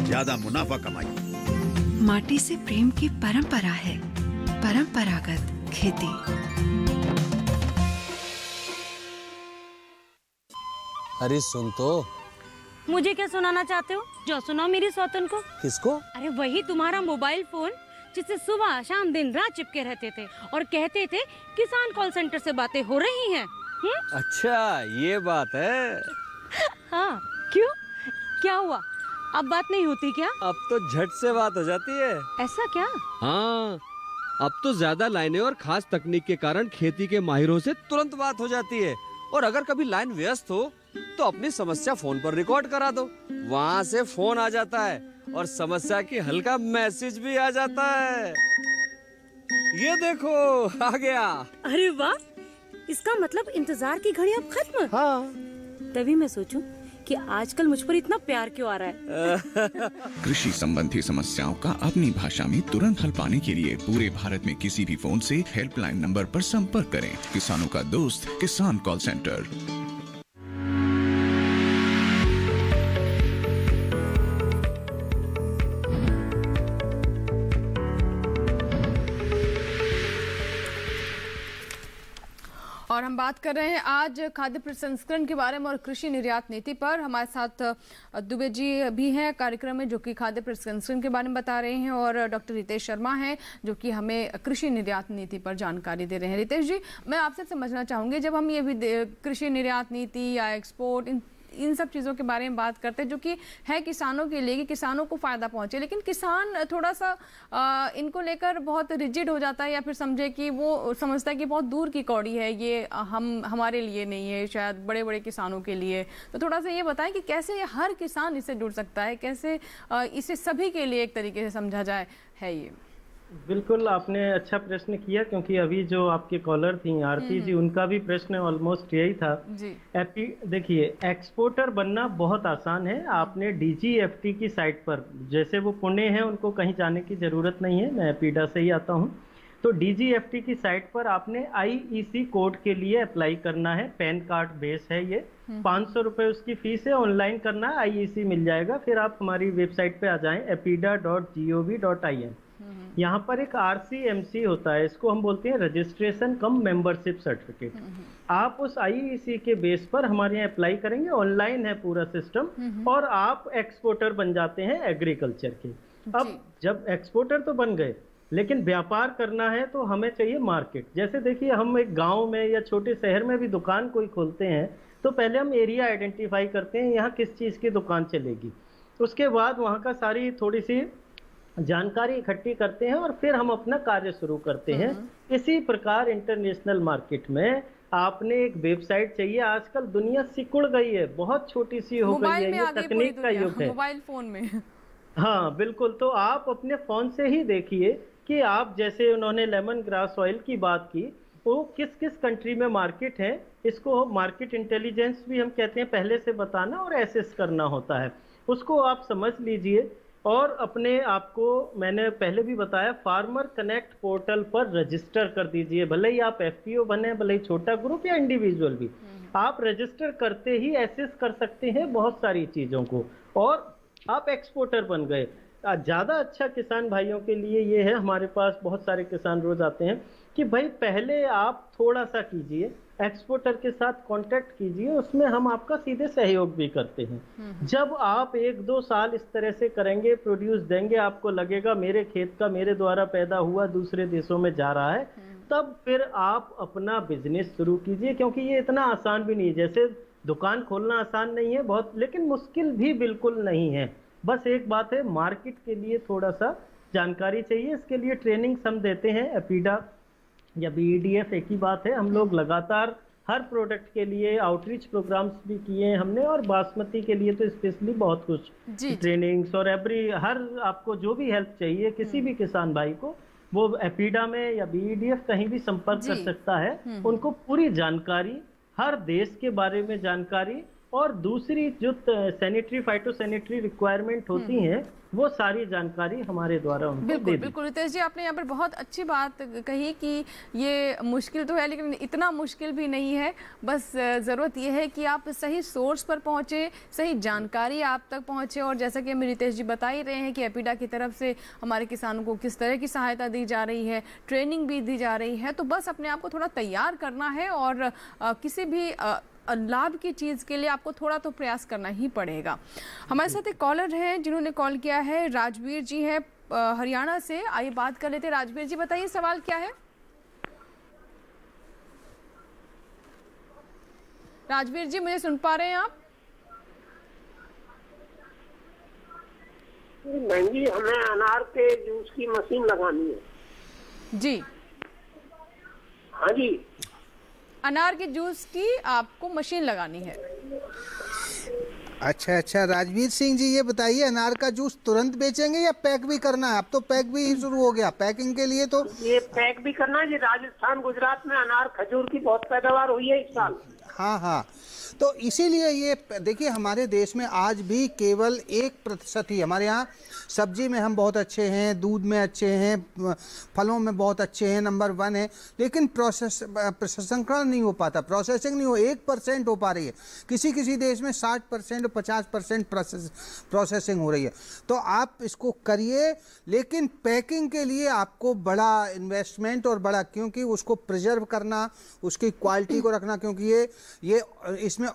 ज्यादा मुनाफा कमाइए। माटी से प्रेम की परंपरा है परंपरागत खेती। अरे सुन तो। मुझे क्या सुनाना चाहते हो? जो सुनाओ मेरी सौतन को। किसको? अरे वही तुम्हारा मोबाइल फोन जिससे सुबह शाम दिन रात चिपके रहते थे और कहते थे किसान कॉल सेंटर से बातें हो रही हैं। अच्छा ये बात है। हाँ क्यों, क्या हुआ? अब बात नहीं होती क्या? अब तो झट से बात हो जाती है। ऐसा क्या? हाँ, अब तो ज्यादा लाइनें और खास तकनीक के कारण खेती के माहिरों से तुरंत बात हो जाती है। और अगर कभी लाइन व्यस्त हो तो अपनी समस्या फोन पर रिकॉर्ड करा दो, वहाँ से फोन आ जाता है और समस्या की हल का मैसेज भी आ जाता है। ये देखो आ गया। अरे वाह, इसका मतलब इंतजार की घड़ी अब खत्म। हाँ। तभी मैं सोचूं कि आजकल मुझ पर इतना प्यार क्यों आ रहा है। कृषि संबंधी समस्याओं का अपनी भाषा में तुरंत हल पाने के लिए पूरे भारत में किसी भी फोन से हेल्पलाइन नंबर पर संपर्क करें। किसानों का दोस्त किसान कॉल सेंटर। और हम बात कर रहे हैं आज खाद्य प्रसंस्करण के बारे में और कृषि निर्यात नीति पर। हमारे साथ दुबे जी भी हैं कार्यक्रम में, जो कि खाद्य प्रसंस्करण के बारे में बता रहे हैं, और डॉक्टर रितेश शर्मा हैं जो कि हमें कृषि निर्यात नीति पर जानकारी दे रहे हैं। रितेश जी, मैं आपसे समझना चाहूँगी, जब हम ये भी कृषि निर्यात नीति या एक्सपोर्ट इन सब चीज़ों के बारे में बात करते हैं जो कि है किसानों के लिए, कि किसानों को फ़ायदा पहुँचे, लेकिन किसान थोड़ा सा इनको लेकर बहुत रिजिड हो जाता है, या फिर समझे कि वो समझता है कि बहुत दूर की कौड़ी है, ये हमारे लिए नहीं है, शायद बड़े बड़े किसानों के लिए। तो थोड़ा सा ये बताएं कि कैसे हर किसान इससे जुड़ सकता है, कैसे इसे सभी के लिए एक तरीके से समझा जाए है ये। बिल्कुल, आपने अच्छा प्रश्न किया, क्योंकि अभी जो आपके कॉलर थी आरती जी, उनका भी प्रश्न ऑलमोस्ट यही था जी। देखिए, एक्सपोर्टर बनना बहुत आसान है। आपने DGFT की साइट पर, जैसे वो पुणे है, उनको कहीं जाने की जरूरत नहीं है, मैं एपीडा से ही आता हूँ, तो DGFT की साइट पर आपने IEC कोड के लिए अप्लाई करना है। पैन कार्ड बेस है ये, 500 रुपये उसकी फीस है, ऑनलाइन करना है, IEC मिल जाएगा। फिर आप हमारी वेबसाइट पे आ जाएं, apida.gov.in। यहाँ पर एक RCMC होता है, इसको हम बोलते हैं रजिस्ट्रेशन कम मेंबरशिप सर्टिफिकेट। आप उस IEC के बेस पर हमारे यहाँ अप्लाई करेंगे, ऑनलाइन है पूरा सिस्टम, और आप एक्सपोर्टर बन जाते हैं एग्रीकल्चर के। अब जब एक्सपोर्टर तो बन गए, लेकिन व्यापार करना है तो हमें चाहिए मार्केट। जैसे देखिए, हम एक गांव में या छोटे शहर में भी दुकान कोई खोलते हैं तो पहले हम एरिया आइडेंटिफाई करते हैं, यहाँ किस चीज़ की दुकान चलेगी। उसके बाद वहाँ का सारी थोड़ी सी जानकारी इकट्ठी करते हैं और फिर हम अपना कार्य शुरू करते हैं। इसी प्रकार इंटरनेशनल मार्केट में आपने एक वेबसाइट चाहिए। आजकल दुनिया सिकुड़ गई है, बहुत छोटी सी हो गई है, ये तकनीक का युग है, मोबाइल फोन में। हाँ बिल्कुल, तो आप अपने फोन से ही देखिए कि आप, जैसे उन्होंने लेमन ग्रास ऑयल की बात की, वो किस किस कंट्री में मार्केट है, इसको मार्केट इंटेलिजेंस भी हम कहते हैं, पहले से बताना और एसेस करना होता है। उसको आप समझ लीजिए और अपने आप को, मैंने पहले भी बताया, फार्मर कनेक्ट पोर्टल पर रजिस्टर कर दीजिए। भले ही आप FPO बने, भले ही छोटा ग्रुप या इंडिविजुअल भी, आप रजिस्टर करते ही एसेस कर सकते हैं बहुत सारी चीज़ों को, और आप एक्सपोर्टर बन गए। ज़्यादा अच्छा किसान भाइयों के लिए ये है, हमारे पास बहुत सारे किसान रोज आते हैं कि भाई पहले आप थोड़ा सा कीजिए, एक्सपोर्टर के साथ कांटेक्ट कीजिए, उसमें हम आपका सीधे सहयोग भी करते हैं। जब आप 1-2 साल इस तरह से करेंगे, प्रोड्यूस देंगे, आपको लगेगा मेरे खेत का मेरे द्वारा पैदा हुआ दूसरे देशों में जा रहा है, तब फिर आप अपना बिजनेस शुरू कीजिए। क्योंकि ये इतना आसान भी नहीं है, जैसे दुकान खोलना आसान नहीं है बहुत, लेकिन मुश्किल भी बिल्कुल नहीं है। बस एक बात है, मार्केट के लिए थोड़ा सा जानकारी चाहिए। इसके लिए ट्रेनिंग हम देते हैं, एपीडा या BEDF एक ही बात है। हम लोग लगातार हर प्रोडक्ट के लिए आउटरीच प्रोग्राम्स भी किए हैं हमने, और बासमती के लिए तो स्पेशली बहुत कुछ ट्रेनिंग्स, और हर आपको जो भी हेल्प चाहिए किसी भी किसान भाई को, वो एपीडा में या BEDF कहीं भी संपर्क कर सकता है। उनको पूरी जानकारी, हर देश के बारे में जानकारी, और दूसरी जो सैनिटरी फाइटोसैनिटरी रिक्वायरमेंट होती हैं, वो सारी जानकारी हमारे द्वारा उनको बिल्कुल बिल्कुल। रितेश जी, आपने यहाँ पर बहुत अच्छी बात कही कि ये मुश्किल तो है, लेकिन इतना मुश्किल भी नहीं है। बस ज़रूरत ये है कि आप सही सोर्स पर पहुँचे, सही जानकारी आप तक पहुँचे, और जैसा कि हमें रितेश जी बता ही रहे हैं कि एपीडा की तरफ से हमारे किसानों को किस तरह की सहायता दी जा रही है, ट्रेनिंग भी दी जा रही है। तो बस अपने आप को थोड़ा तैयार करना है, और किसी भी लाभ की चीज़ के लिए आपको थोड़ा तो प्रयास करना ही पड़ेगा। हमारे साथ एक कॉलर हैं जिन्होंने कॉल किया है, राजवीर जी है हरियाणा से। आइए बात कर लेते हैं। राजवीर जी, बताइए सवाल क्या है। राजवीर जी, मुझे सुन पा रहे हैं आप? बहन जी, हमें अनार के जूस की मशीन लगानी है। जी हाँ जी, अनार के जूस की आपको मशीन लगानी है। अच्छा, राजवीर सिंह जी, ये बताइए, अनार का जूस तुरंत बेचेंगे या पैक भी करना है? अब तो पैक भी शुरू हो गया, पैकिंग के लिए तो ये पैक भी करना है। राजस्थान गुजरात में अनार खजूर की बहुत पैदावार हुई है इस साल। हाँ, तो इसीलिए ये देखिए, हमारे देश में आज भी केवल 1% ही, हमारे यहाँ सब्जी में हम बहुत अच्छे हैं, दूध में अच्छे हैं, फलों में बहुत अच्छे हैं, नंबर 1 है, लेकिन प्रसंस्करण नहीं हो पाता, प्रोसेसिंग नहीं हो, 1% हो पा रही है। किसी देश में 60% और 50% प्रोसेसिंग हो रही है। तो आप इसको करिए, लेकिन पैकिंग के लिए आपको बड़ा इन्वेस्टमेंट और बड़ा, क्योंकि उसको प्रिजर्व करना, उसकी क्वालिटी को रखना, क्योंकि ये ये इसमें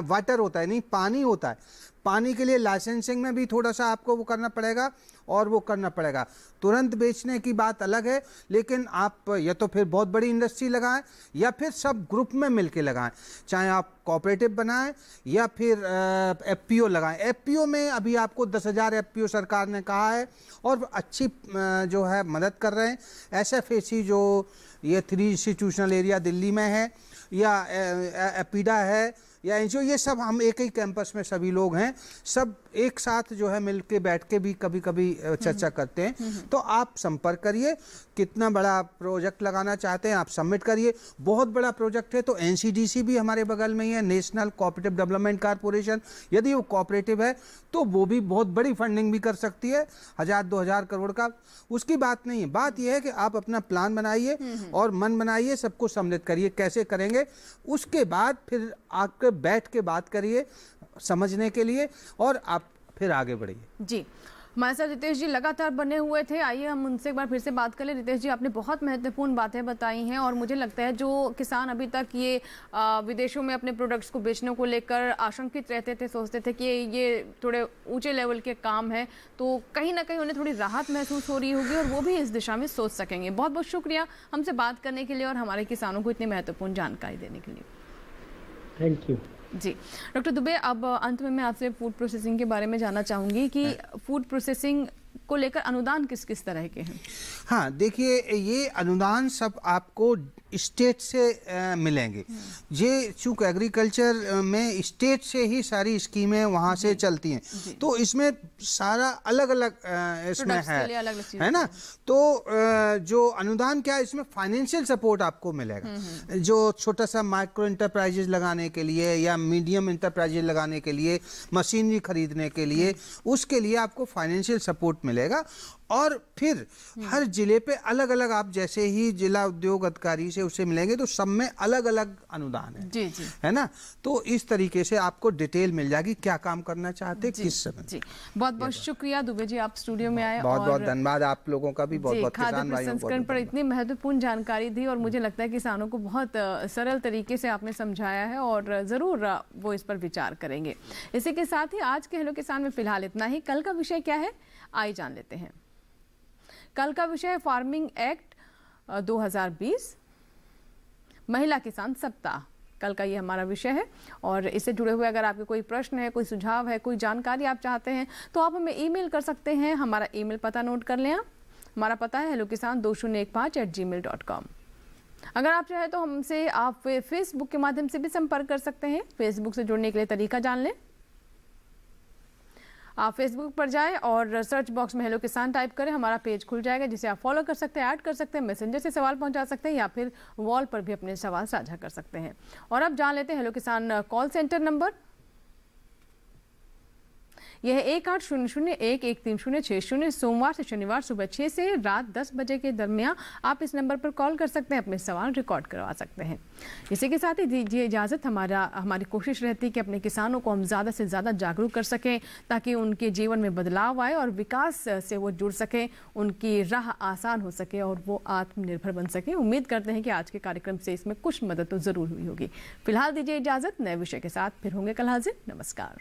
वाटर होता है, नहीं पानी होता है। पानी के लिए लाइसेंसिंग में भी थोड़ा सा आपको वो करना पड़ेगा और वो करना पड़ेगा। तुरंत बेचने की बात अलग है, लेकिन आप या तो फिर बहुत बड़ी इंडस्ट्री लगाएं या फिर सब ग्रुप में मिलके लगाएं, चाहे आप कोऑपरेटिव बनाएं या फिर एफपीओ लगाएं। एफपीओ में अभी आपको 10,000 एफपीओ सरकार ने कहा है और अच्छी जो है मदद कर रहे हैं। एसएफएसी जो ये 3 इंस्टीट्यूशनल एरिया दिल्ली में है या एपीडा है या एनजीओ, ये सब हम एक ही कैंपस में सभी लोग हैं, सब एक साथ जो है मिलके बैठ के भी कभी कभी चर्चा करते हैं। तो आप संपर्क करिए, कितना बड़ा प्रोजेक्ट लगाना चाहते हैं आप सबमिट करिए। बहुत बड़ा प्रोजेक्ट है तो एनसीडीसी भी हमारे बगल में ही है, नेशनल कोऑपरेटिव डेवलपमेंट कॉर्पोरेशन। यदि वो कोऑपरेटिव है तो वो भी बहुत बड़ी फंडिंग भी कर सकती है, 1,000-2,000 करोड़ का उसकी बात नहीं है। बात यह है कि आप अपना प्लान बनाइए और मन बनाइए, सबको सम्मिलित करिए कैसे करेंगे, उसके बाद फिर आके बैठ के बात करिए समझने के लिए और आप फिर आगे बढ़िए। जी, हमारे साथ रितेश जी लगातार बने हुए थे। आइए हम उनसे एक बार फिर से बात कर लें। रितेश जी, आपने बहुत महत्वपूर्ण बातें बताई हैं और मुझे लगता है जो किसान अभी तक ये विदेशों में अपने प्रोडक्ट्स को बेचने को लेकर आशंकित रहते थे, सोचते थे कि ये थोड़े ऊंचे लेवल के काम है, तो कहीं ना कहीं उन्हें थोड़ी राहत महसूस हो रही होगी और वो भी इस दिशा में सोच सकेंगे। बहुत बहुत शुक्रिया हमसे बात करने के लिए और हमारे किसानों को इतनी महत्वपूर्ण जानकारी देने के लिए। Thank you. जी डॉक्टर दुबे, अब अंत में मैं आपसे फूड प्रोसेसिंग के बारे में जानना चाहूँगी कि फूड प्रोसेसिंग को लेकर अनुदान किस किस तरह के हैं? हाँ, देखिए ये अनुदान सब आपको स्टेट से मिलेंगे। ये चूँकि एग्रीकल्चर में स्टेट से ही सारी स्कीमें वहाँ से चलती हैं, तो इसमें सारा अलग अलग इसमें है ना। तो जो अनुदान क्या है, इसमें फाइनेंशियल सपोर्ट आपको मिलेगा। जो छोटा सा माइक्रो इंटरप्राइजेज लगाने के लिए या मीडियम इंटरप्राइजेज लगाने के लिए, मशीनरी खरीदने के लिए, उसके लिए आपको फाइनेंशियल सपोर्ट मिलेगा। और फिर हर जिले पे अलग अलग, आप जैसे ही जिला उद्योग अधिकारी से उससे मिलेंगे तो सब में अलग अलग अनुदान है। जी जी, है ना। तो इस तरीके से आपको डिटेल मिल जाएगी क्या काम करना चाहते किस समय। जी, बहुत बहुत शुक्रिया दुबे जी, आप स्टूडियो में आए। बहुत बहुत धन्यवाद आप लोगों का भी, बहुत बहुत खाद्य प्रसंस्करण पर इतनी महत्वपूर्ण जानकारी दी और मुझे लगता है किसानों को बहुत सरल तरीके से आपने समझाया है और ज़रूर वो इस पर विचार करेंगे। इसी के साथ ही आज के हेलो किसान में फिलहाल इतना ही। कल का विषय क्या है आइए जान लेते हैं। कल का विषय है फार्मिंग एक्ट 2020 महिला किसान सप्ताह। कल का ये हमारा विषय है और इससे जुड़े हुए अगर आपके कोई प्रश्न है, कोई सुझाव है, कोई जानकारी आप चाहते हैं तो आप हमें ईमेल कर सकते हैं। हमारा ईमेल पता नोट कर लें आप। हमारा पता है hellokisan2015@gmail.com। अगर आप चाहें तो हमसे आप फेसबुक के माध्यम से भी संपर्क कर सकते हैं। फेसबुक से जुड़ने के लिए तरीका जान लें। आप फेसबुक पर जाएं और सर्च बॉक्स में हेलो किसान टाइप करें, हमारा पेज खुल जाएगा जिसे आप फॉलो कर सकते हैं, ऐड कर सकते हैं, मैसेंजर से सवाल पहुंचा सकते हैं या फिर वॉल पर भी अपने सवाल साझा कर सकते हैं। और अब जान लेते हैं हेलो किसान कॉल सेंटर नंबर। यह है 1800-113060। सोमवार से शनिवार सुबह 6 से रात 10 बजे के दरमियान आप इस नंबर पर कॉल कर सकते हैं, अपने सवाल रिकॉर्ड करवा सकते हैं। इसी के साथ ही दीजिए इजाज़त। हमारी कोशिश रहती है कि अपने किसानों को हम ज़्यादा से ज़्यादा जागरूक कर सकें ताकि उनके जीवन में बदलाव आए और विकास से वो जुड़ सकें, उनकी राह आसान हो सके और वो आत्मनिर्भर बन सकें। उम्मीद करते हैं कि आज के कार्यक्रम से इसमें कुछ मदद तो ज़रूर हुई होगी। फिलहाल दीजिए इजाज़त। नए विषय के साथ फिर होंगे कल हाजिर। नमस्कार।